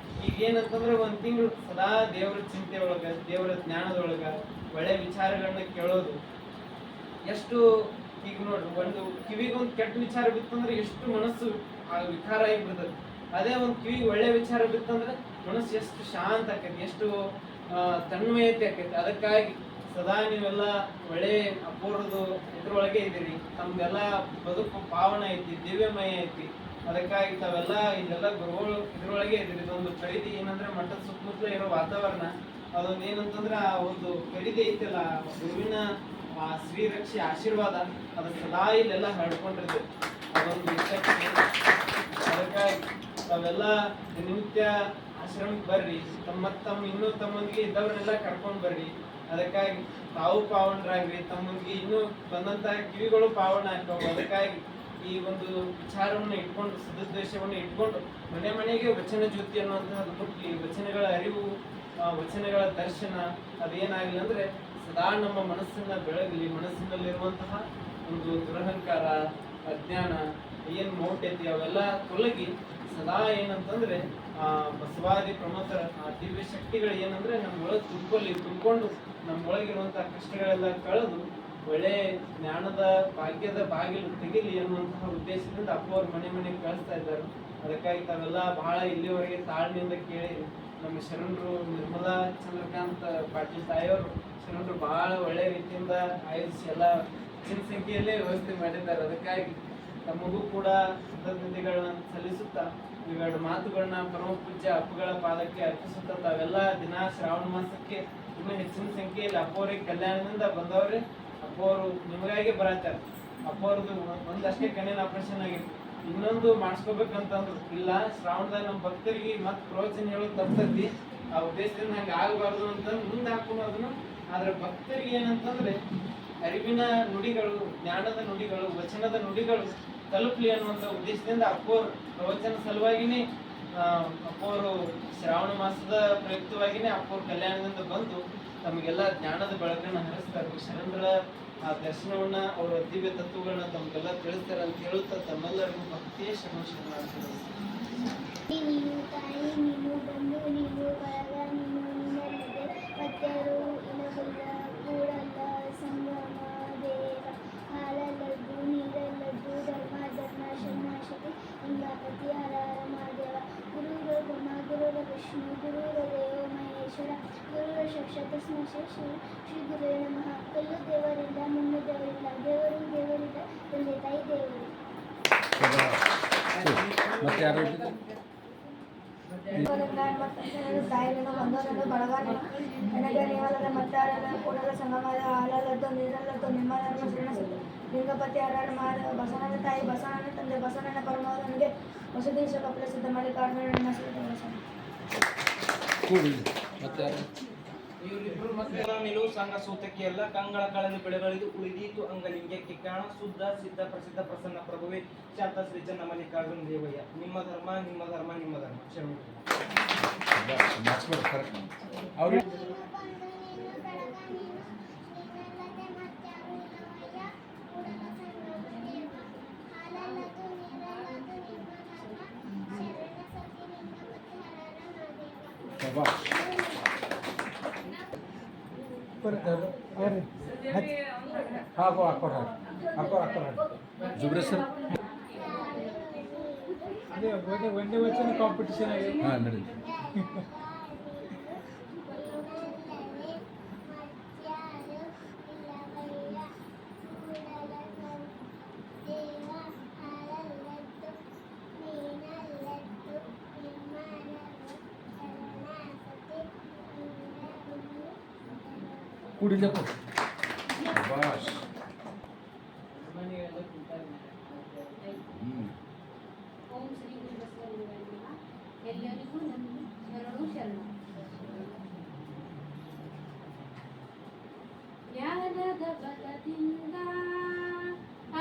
ಈಗೇನಂತಂದ್ರೆ 1 ತಿಂಗಳು ಸದಾ ದೇವರ ಚಿಂತೆ ಒಳಗ, ದೇವರ ಜ್ಞಾನದೊಳಗ ಒಳ್ಳೆ ವಿಚಾರಗಳನ್ನ ಕೇಳೋದು. ಎಷ್ಟು ಈಗ ನೋಡ್ರಿ, ಒಂದು ಕಿವಿಗೊಂದು ಕೆಟ್ಟ ವಿಚಾರ ಬಿತ್ತಂದ್ರೆ ಎಷ್ಟು ಮನಸ್ಸು ವಿಕಾರ ಆಗಿಬಿಡ್ತದೆ. ಅದೇ ಒಂದು ಕಿವಿಗೆ ಒಳ್ಳೆ ವಿಚಾರ ಬಿತ್ತಂದ್ರೆ ಮನಸ್ಸು ಎಷ್ಟು ಶಾಂತ ಆಕೈತಿ, ಎಷ್ಟು ತನ್ಮಯತೆ ಆಕೈತಿ. ಅದಕ್ಕಾಗಿ ಸದಾ ನೀವೆಲ್ಲ ಒಳ್ಳೆ ಅಪೂರ್ವದ ಇದ್ರೊಳಗೆ ಇದ್ದೀರಿ. ತಮ್ದೆಲ್ಲ ಬದುಕು ಪಾವನ ಐತಿ, ದಿವ್ಯಮಯ ಐತಿ. ಅದಕ್ಕಾಗಿ ತಾವೆಲ್ಲ ಇಲ್ಲೆಲ್ಲ ಗುರುಗಳು ಇದ್ರೊಳಗೆ ಇದ್ದೀರಿ. ಇದೊಂದು ಖರೀದಿ ಏನಂದ್ರೆ ಮಠದ ಸುತ್ತಮುತ್ತಲ ಇರೋ ವಾತಾವರಣ ಅದೊಂದು ಏನಂತಂದ್ರೆ ಆ ಒಂದು ಖರೀದಿ ಐತಿಲ್ಲ, ಗುರುವಿನ ಆ ಶ್ರೀರಕ್ಷೆ ಆಶೀರ್ವಾದ ಅದು ಸದಾ ಇಲ್ಲೆಲ್ಲ ಹರಡ್ಕೊಂಡಿರ್ತದೆ. ಅದೊಂದು ಅದಕ್ಕಾಗಿ ತಾವೆಲ್ಲ ದಿನನಿತ್ಯ ಆಶ್ರಮಕ್ಕೆ ಬರ್ರಿ, ಇನ್ನೂ ತಮ್ಮೊಂದಿಗೆ ಇದ್ದವ್ರನ್ನೆಲ್ಲ ಕರ್ಕೊಂಡು ಬರ್ರಿ. ಅದಕ್ಕಾಗಿ ತಾವು ಪಾವನರಾಗ್ರಿ, ತಮ್ಮೊಂದಿಗೆ ಇನ್ನೂ ಬಂದಂತಹ ಕಿವಿಗಳು ಪಾವನ ಆಗ್ತಾವ. ಅದಕ್ಕಾಗಿ ಈ ಒಂದು ವಿಚಾರವನ್ನು ಇಟ್ಕೊಂಡು, ಸದುದ್ದೇಶವನ್ನು ಇಟ್ಕೊಂಡು ಮನೆಗೆ ವಚನ ಜ್ಯೋತಿ ಅನ್ನುವಂತಹದ್ದು ಮುಟ್ಲಿ. ವಚನಗಳ ಅರಿವು, ವಚನಗಳ ದರ್ಶನ ಅದೇನಾಗಲಿ ಅಂದ್ರೆ ಸದಾ ನಮ್ಮ ಮನಸ್ಸನ್ನ ಬೆಳಗಲಿ. ಮನಸ್ಸಿನಲ್ಲಿರುವಂತಹ ಒಂದು ದುರಹಂಕಾರ, ಅಜ್ಞಾನ ಏನು ಮೌಟ್ ಐತಿ ಅವೆಲ್ಲ ತೊಲಗಿ ಸದಾ ಏನಂತಂದ್ರೆ ಬಸವಾದಿ ಪ್ರಮುಖರ ದಿವ್ಯ ಶಕ್ತಿಗಳು ಏನಂದ್ರೆ ನಮ್ಮೊಳಗೆ ತುಂಬಿಕೊಂಡು ನಮ್ಮೊಳಗಿರುವಂತಹ ಕಷ್ಟಗಳೆಲ್ಲ ಕಳೆದು ಒಳ್ಳೆ ಜ್ಞಾನದ ಭಾಗ್ಯದ ಬಾಗಿಲು ತೆಗಿಲಿ ಅನ್ನುವಂತಹ ಉದ್ದೇಶದಿಂದ ಅಪ್ಪ ಅವ್ರ ಮನೆಗೆ ಕಳಿಸ್ತಾ ಇದ್ದಾರೆ. ಅದಕ್ಕಾಗಿ ತಾವೆಲ್ಲ ಬಹಳ ಇಲ್ಲಿವರೆಗೆ ತಾಳ್ಮೆಯಿಂದ ಕೇಳಿ ನಮ್ಮ ಶರಣರು ನಿರ್ಮಲಾ ಚಂದ್ರಕಾಂತ್ ಪಾಟೀಲ್ ತಾಯಿಯವರು ಶರಣರು ಬಹಳ ಒಳ್ಳೆ ರೀತಿಯಿಂದ ಆಯೋಜಿಸಿ ಎಲ್ಲ ಹೆಚ್ಚಿನ ಸಂಖ್ಯೆಯಲ್ಲೇ ವ್ಯವಸ್ಥೆ ಮಾಡಿದ್ದಾರೆ. ಅದಕ್ಕಾಗಿ ತಮಗೂ ಕೂಡ ಕೃತಜ್ಞತೆಗಳನ್ನ ಸಲ್ಲಿಸುತ್ತಾ ಇವೆರಡು ಮಾತುಗಳನ್ನ ಪರಮ ಪೂಜ್ಯ ಅಪ್ಪಗಳ ಪಾದಕ್ಕೆ ಅರ್ಪಿಸುತ್ತಾ ತಾವೆಲ್ಲ ದಿನ ಶ್ರಾವಣ ಮಾಸಕ್ಕೆ ಇನ್ನೂ ಹೆಚ್ಚಿನ ಸಂಖ್ಯೆಯಲ್ಲಿ ಅಪ್ಪವ್ರಿಗೆ ಕಲ್ಯಾಣದಿಂದ ಬಂದವ್ರೆ. ಅಪ್ಪವರು ನಿಮಗಾಗಿ ಬರತ್ತಾರೆ. ಅಪ್ಪವ್ರದ್ದು ಒಂದಷ್ಟೇ ಕಣ್ಣಿನ ಆಪರೇಷನ್ ಆಗಿತ್ತು, ಇನ್ನೊಂದು ಮಾಡಿಸ್ಕೋಬೇಕಂತಂದ್ರು. ಇಲ್ಲ, ಶ್ರಾವಣದಾಗ ನಮ್ಮ ಭಕ್ತರಿಗೆ ಮತ್ತೆ ಪ್ರವಚನ ಹೇಳೋದು ತಪ್ಪತಿ, ಆ ಉದ್ದೇಶದಿಂದ ಹಂಗೆ ಆಗಬಾರ್ದು ಅಂತ ಮುಂದೆ ಹಾಕೊಂಡು ಅದನ್ನು. ಆದ್ರೆ ಭಕ್ತರಿಗೆ ಏನಂತಂದ್ರೆ ಅರಿವಿನ ನುಡಿಗಳು, ಜ್ಞಾನದ ನುಡಿಗಳು, ವಚನದ ನುಡಿಗಳು ತಲುಪಲಿ ಅನ್ನುವಂಥ ಉದ್ದೇಶದಿಂದ ಅಪ್ಪೋರು ಪ್ರವಚನ ಸಲುವಾಗಿನೇ ಅಪ್ಪವರು ಶ್ರಾವಣ ಮಾಸದ ಪ್ರಯುಕ್ತವಾಗಿನೇ ಅಪ್ಪವ್ರ ಕಲ್ಯಾಣದಿಂದ ಬಂದು ತಮಗೆಲ್ಲ ಜ್ಞಾನದ ಬೆಳಕನ್ನು ಹರಿಸ್ತಾರೆ. ಶರಣರ ಆ ದರ್ಶನವನ್ನ ಅವರ ದಿವ್ಯ ತತ್ವಗಳನ್ನ ತಮಗೆಲ್ಲ ತಿಳಿಸ್ತಾರೆ ಅಂತ ಹೇಳುತ್ತಾ ತಮ್ಮೆಲ್ಲರಿಗೂ ಭಕ್ತಿಯೇ ಶರಣಾರ್ಥಿಗಳು. ನೀನು ತಾಯಿ, ನೀನು ಬಂಧು, ನೀನು ಬಳಗ, ನೀನು ನಿನ್ನಲ್ಲದೆ ಮತ್ಯಾರು ಇಲ್ಲವಲ್ಲ. ಕೂಡಲ್ಲ ಸಂಗಮ ದೇವ, ಹಾಲಲ್ಲದ್ದು ನೀರಲ್ಲದ್ದು, ಧರ್ಮ ಶರಣಾಶಕ್ತಿ ಲಿಂಗಾಪತಿ ಹರ ಮಹಾದೇವ. ಗುರುರ ಬ್ರಹ್ಮ, ಗುರುರ ವಿಷ್ಣು, ಗುರುರ ದೇವ ಮಹೇಶ್ವರ, ಗುರುರ ಸಾಕ್ಷಾತ್ ತಸ್ಮೈ ಶ್ರೀ ಗುರುವೇ ನಮಃ. ಕಲ್ಲು ದೇವರಿಲ್ಲ, ಮಣ್ಣು ದೇವರಿಲ್ಲ, ದೇವರು ದೇವರಿಲ್ಲ, ತಂದೆ ತಾಯಿ ದೇವರು. ತಾಯಿನ ಬಂದವರನ್ನು ಬಳಗಾನ ನನಗೆ ನೀವಲ್ಲದ ಮತ್ತಾರನ ಕೂಡಲ ಸಂಗಮದ ಹಾಲಲ್ಲದ್ದು ನೀರಲ್ಲದ್ದು ನಿಮ್ಮ ಧರ್ಮ ಶರಣಸಿದ್ದು ಲಿಂಗಪತಿ ಹರರ ಮಹಾದೇವ. ಬಸವನ ತಾಯಿ, ಬಸವನ ತಂದೆ, ಬಸವನ ಪರಮಾತ್ಮನಿಗೆ ವಸುದೇಶ ಕಪಿಲ ಸಿದ್ಧ ಮಲ್ಲಿಕಾರ್ಜುನ ನನ್ನ ಇವರಿಬ್ಬರು ಮಕ್ಕಳ ನಿಲುವು ಸಂಘ ಸೂತಕ್ಕೆ ಎಲ್ಲ ಕಂಗಳ ಕಳೆದು ಬೆಳೆಗಳಿದು ಉಳಿದೀತು ಅಂಗಲಿಂಗಕ್ಕೆ ಕಾಣ ಶುದ್ಧ ಸಿದ್ಧ ಪ್ರಸಿದ್ಧ ಪ್ರಸನ್ನ ಪ್ರಭುವೆ ಶಾಂತ ಶ್ರೀ ಚನ್ನ ಮಲ್ಲಿಕಾರ್ಜುನ ದೇವಯ್ಯ. ನಿಮ್ಮ ಧರ್ಮ ನಿಮ್ಮ ಧರ್ಮ ನಿಮ್ಮ ಧರ್ಮ ಶರಣ. ಅದೇ ಒಂದೇ ವಚನ ಕಾಂಪಿಟಿಷನ್ ಆಗಿದೆ. ಕುಡಿಲಪ್ಪ ಓಂ ಶ್ರೀ ಗುರು ಬಸವಲಿಂಗಾಯ ಎಲ್ಲರಿಗೂ ನನ್ನ ಶರಣು. ಜ್ಞಾನದ ಬಲದಿಂದ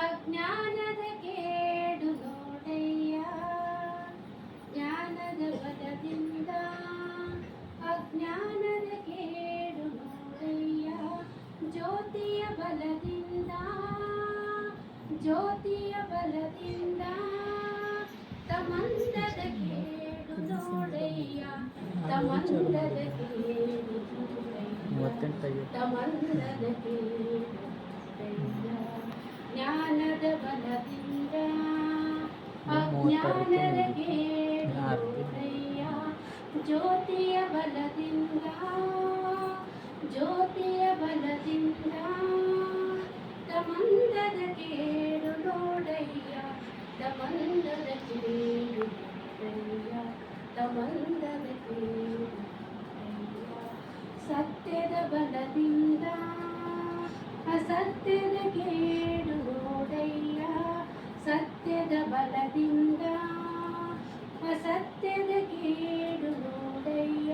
ಅಜ್ಞಾನದ ಕೇಡು ನೋಡಯ್ಯ, ಜ್ಞಾನದ ಬಲದಿಂದ ಅಜ್ಞಾನದ ಕೇಡು ನೋಡಯ್ಯ, ಜ್ಯೋತಿಯ ಬಲದಿಂದ ತಮಂದದ ಕೇಡು ನೋಡಯ್ಯ, ತಮಂದದ ಕೇಡು ತಮಂದದ ಕೇಡು ಜ್ಞಾನದ ಬಲದಿಂದ ಅಜ್ಞಾನದ ಕೇಡು ನೋಡಯ್ಯ, ಜ್ಯೋತಿಯ ಬಲದಿಂದ ತಮಂದದ ಕೇಡು ನೋಡಯ್ಯ, ತಮಂದದ ಕೇಡು ನೋಡಯ್ಯ, ತಮಂದದ ಕೇಡು ನೋಡಯ್ಯ. ಸತ್ಯದ ಬಲದಿಂದ ಅಸತ್ಯದ ಕೇಡು ನೋಡಯ್ಯ, ಸತ್ಯದ ಬಲದಿಂದ ಅಸತ್ಯದ ಕೇಡು ನೋಡಯ್ಯ,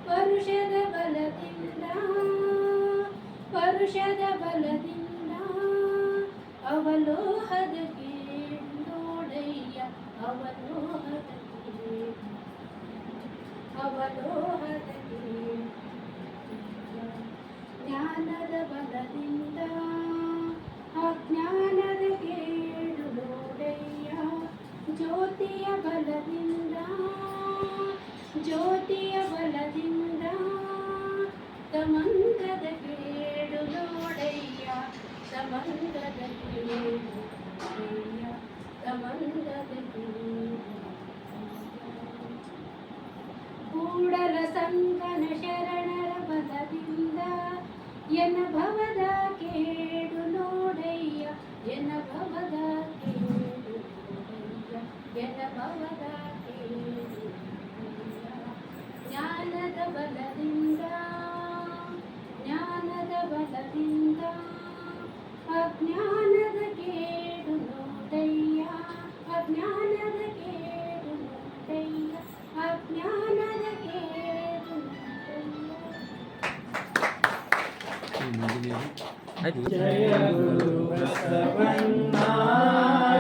ಪರುಷದ ಬಲದಿಂದ ಅವಲೋಹದ ಕೇಡು ನೋಡಯ್ಯ, ಅವಲೋಹದ ಕೇಡು ಜ್ಞಾನದ ಬಲದಿಂದ ಅಜ್ಞಾನದ ಕೇಡು ನೋಡಯ್ಯ, ಜ್ಯೋತಿಯ ಬಲದಿಂದ ಜ್ಯೋತಿಯ ಬಲದಿಂದ ತಮಂಗದ ಕೇಡು ನೋಡಯ್ಯ ತಮಂಗದ ಕೇಡು ನೋಡಯ್ಯ ತಮಂಗದ ಕೇಡು ಕೂಡಲ ಸಂಗನ ಶರಣರ ಬಲದಿಂದ ಎನ ಭವದ ಕೇಡು ನೋಡಯ್ಯ ಎನ ಭವದ ಕೇಡು ನೋಡಯ್ಯ ಎನ ಭವದ ಕೇಡು ನೋಡಯ್ಯ ಜ್ಞಾನದ ಬಲದಿಂದ ಜ್ಞಾನದ ಬಲದಿಂದ ಅಜ್ಞಾನದ ಕೇಡು ನೋಡಯ್ಯ ಅಜ್ಞಾನದ ಕೇಡು ನೋಡಯ್ಯ ಅಜ್ಞಾನದ ಕೇಡು ನೋಡಯ್ಯ ಜಯ ಗುರು ಬಸವಣ್ಣ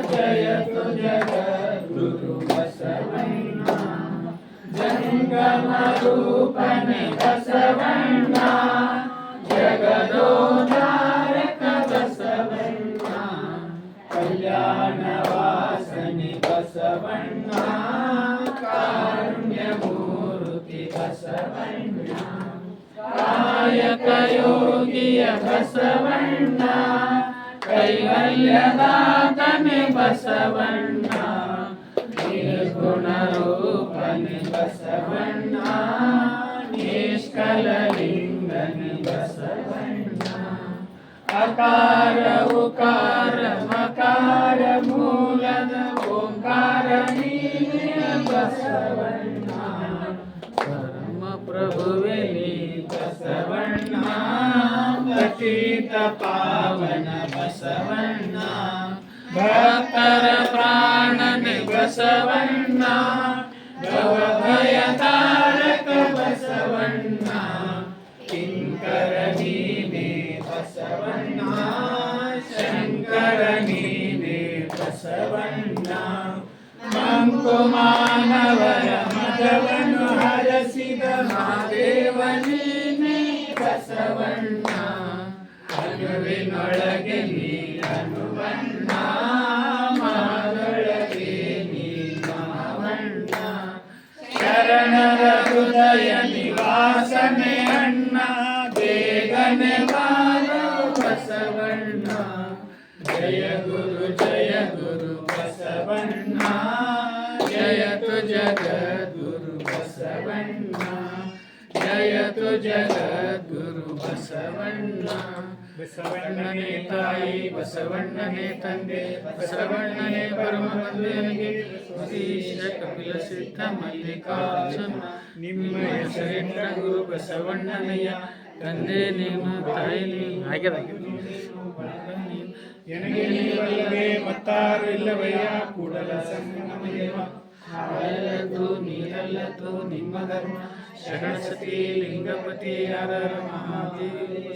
ಜಯತು ಜಗದ್ಗುರು ಬಸವಣ್ಣ ಜಂಗಮ ರೂಪನೆ ಬಸವಣ್ಣ ಜಗದೋದ್ಧಾರಕ ಬಸವಣ್ಣ ಕಲ್ಯಾಣ ವಾಸನೆ ಬಸವಣ್ಣ ಕಾರುಣ್ಯ ಮೂರ್ತಿ ಬಸವಣ್ಣ ಕಾಯಕ ಯೋಗಿಯ ಬಸವಣ್ಣ ಕೈವಲ್ಯದಾತನೆ ಬಸವಣ್ಣ ನಿರ್ಗುಣ ರೂಪನೆ ಬಸವಣ್ಣ ನಿಷ್ಕಲಲಿಂಗನೆ ಬಸವಣ್ಣ ಅಕಾರ ಉಕಾರ ಮಕಾರ ಮೂಲದ ಓಂಕಾರ ನೀನೇ ಬಸವಣ್ಣ ಪರಮ ಪ್ರಭುವೆ ನೀ ಬಸವಣ್ಣ ಪತಿತ ಪಾವನ ಬಸವಣ್ಣ ಭಕ್ತರ ಪ್ರಾಣನೆ ಬಸವಣ್ಣ ಭವಭಯ ತಾರಕ ಬಸವಣ್ಣ ಕಿಂಕರ ನೀನೇ ಬಸವಣ್ಣ ಶಂಕರ ನೀನೇ ಬಸವಣ್ಣ ಮಂಕು ಮಾನವರ ಮದವನ್ನು ಹರಸಿದ ಮಹಾದೇವ ನೀನೇ ಬಸವಣ್ಣ ಅನುವಿನೊಳಗೆ ನೀ ಅನುವಣ್ಣ ಮನದೊಳಗೆ ನೀ ಮಹಾವಣ್ಣ ಶರಣರ ಹೃದಯ ನಿವಾಸನೆ ಅಣ್ಣ ಬೇಗನೆ ಬಾರೋ ಬಸವಣ್ಣ ಜಯ ಗುರು ಬಸವಣ್ಣ ಜಯತು ಜಗದ್ಗುರು ಬಸವಣ್ಣ ಜಯತು ಜಗದ್ಗುರು ಬಸವಣ್ಣ ಬಸವಣ್ಣನೇ ತಾಯಿ ಬಸವಣ್ಣನೇ ತಂದೆ ಬಸವಣ್ಣನೇ ಪರಮ ಬಂಧುವಿಗೆ ವಶೀಶ ಕಪಿಲ ಸಿದ್ಧ ಮಲ್ಲಿಕಾರ್ಜುನ ನಿಮ್ಮ ಹೆಸರಿನ ಗುರು ಬಸವಣ್ಣನಯ್ಯ ತಂದೆ ನೀನು ತಾಯಿ ನೀನು ಆಗ್ಯದ ಎನಗೆ ನೀವಲ್ಲವೇ ಮತ್ತಾರು ಇಲ್ಲವಯ್ಯ ಕೂಡಲ ಸಂಗಮದೇವ ಹಾಲಲ್ಲದು ನೀರಲ್ಲದು ನಿಮ್ಮ ಧರ್ಮ ಶರಣ ಸತಿ ಲಿಂಗಪತಿ ಹರರ ಮಹಾದೇವ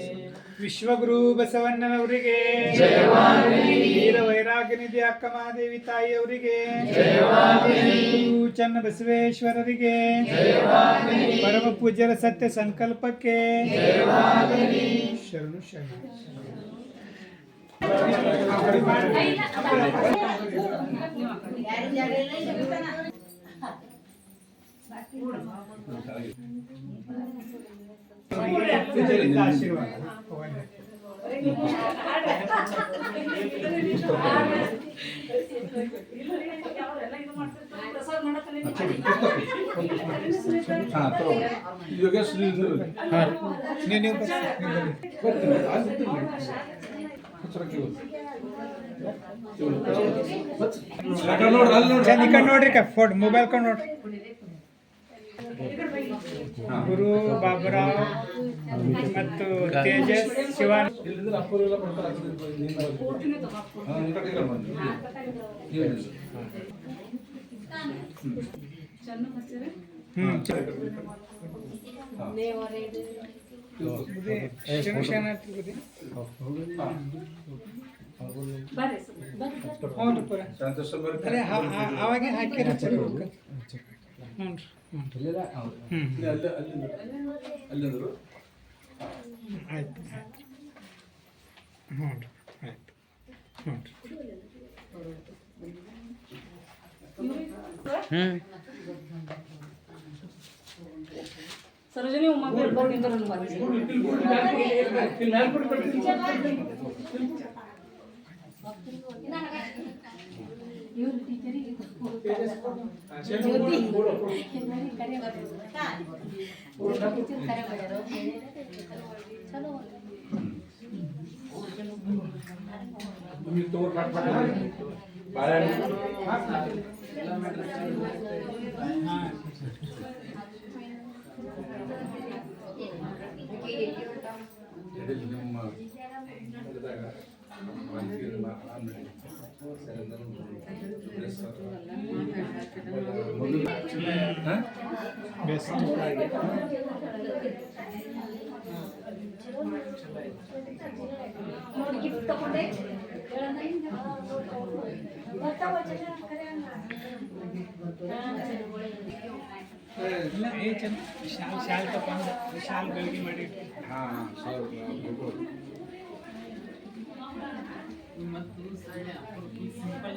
ವಿಶ್ವಗುರು ಬಸವಣ್ಣನವರಿಗೆ ಜಯವಾಗಲಿ. ವೀರ ವೈರಾಗ್ಯನಿಧಿ ಅಕ್ಕ ಮಹಾದೇವಿ ತಾಯಿಯವರಿಗೆ ಜಯವಾಗಲಿ. ಗುರು ಚನ್ನ ಬಸವೇಶ್ವರರಿಗೆ ಜಯವಾಗಲಿ. ಪರಮ ಪೂಜ್ಯರ ಸತ್ಯ ಸಂಕಲ್ಪಕ್ಕೆ ಜಯವಾಗಲಿ. ಶರಣು ಶರಣು ಆಶೀರ್ವಾದ ನೋಡ್ರಿ ಫೋಟೋ ಮೊಬೈಲ್ ಕೊಂಡು ನೋಡ್ರಿ ಗುರು ಬಾಬುರಾವ್ ಮತ್ತು ತೇಜಸ್ ಶಿವಾನ್ ಅವಾಗೆ ಹಾಕಿರ ಅಲ್ಲಿಂದರು ಆಯ್ತು ಹ್ಞೂ ಆಯ್ತು ಹ್ಞೂ ಹ್ಮ್ ಸರೋಜಿನಿ ಉಮ್ಮಾ ಪೇಪರ್ ನಿಂತರ ಇವ್ರು ಟೀಚರಿಗೆ ನೋಡಿ ಗಿಫ್ಟ್ ತಗೊಂಡೆ ಶಾಲ್ ತಗೊಂಡು ಶಾಲ್ ಗಳಿಗೆ ಮಾಡಿ ಮತ್ತು ಸಿಂಪಲ್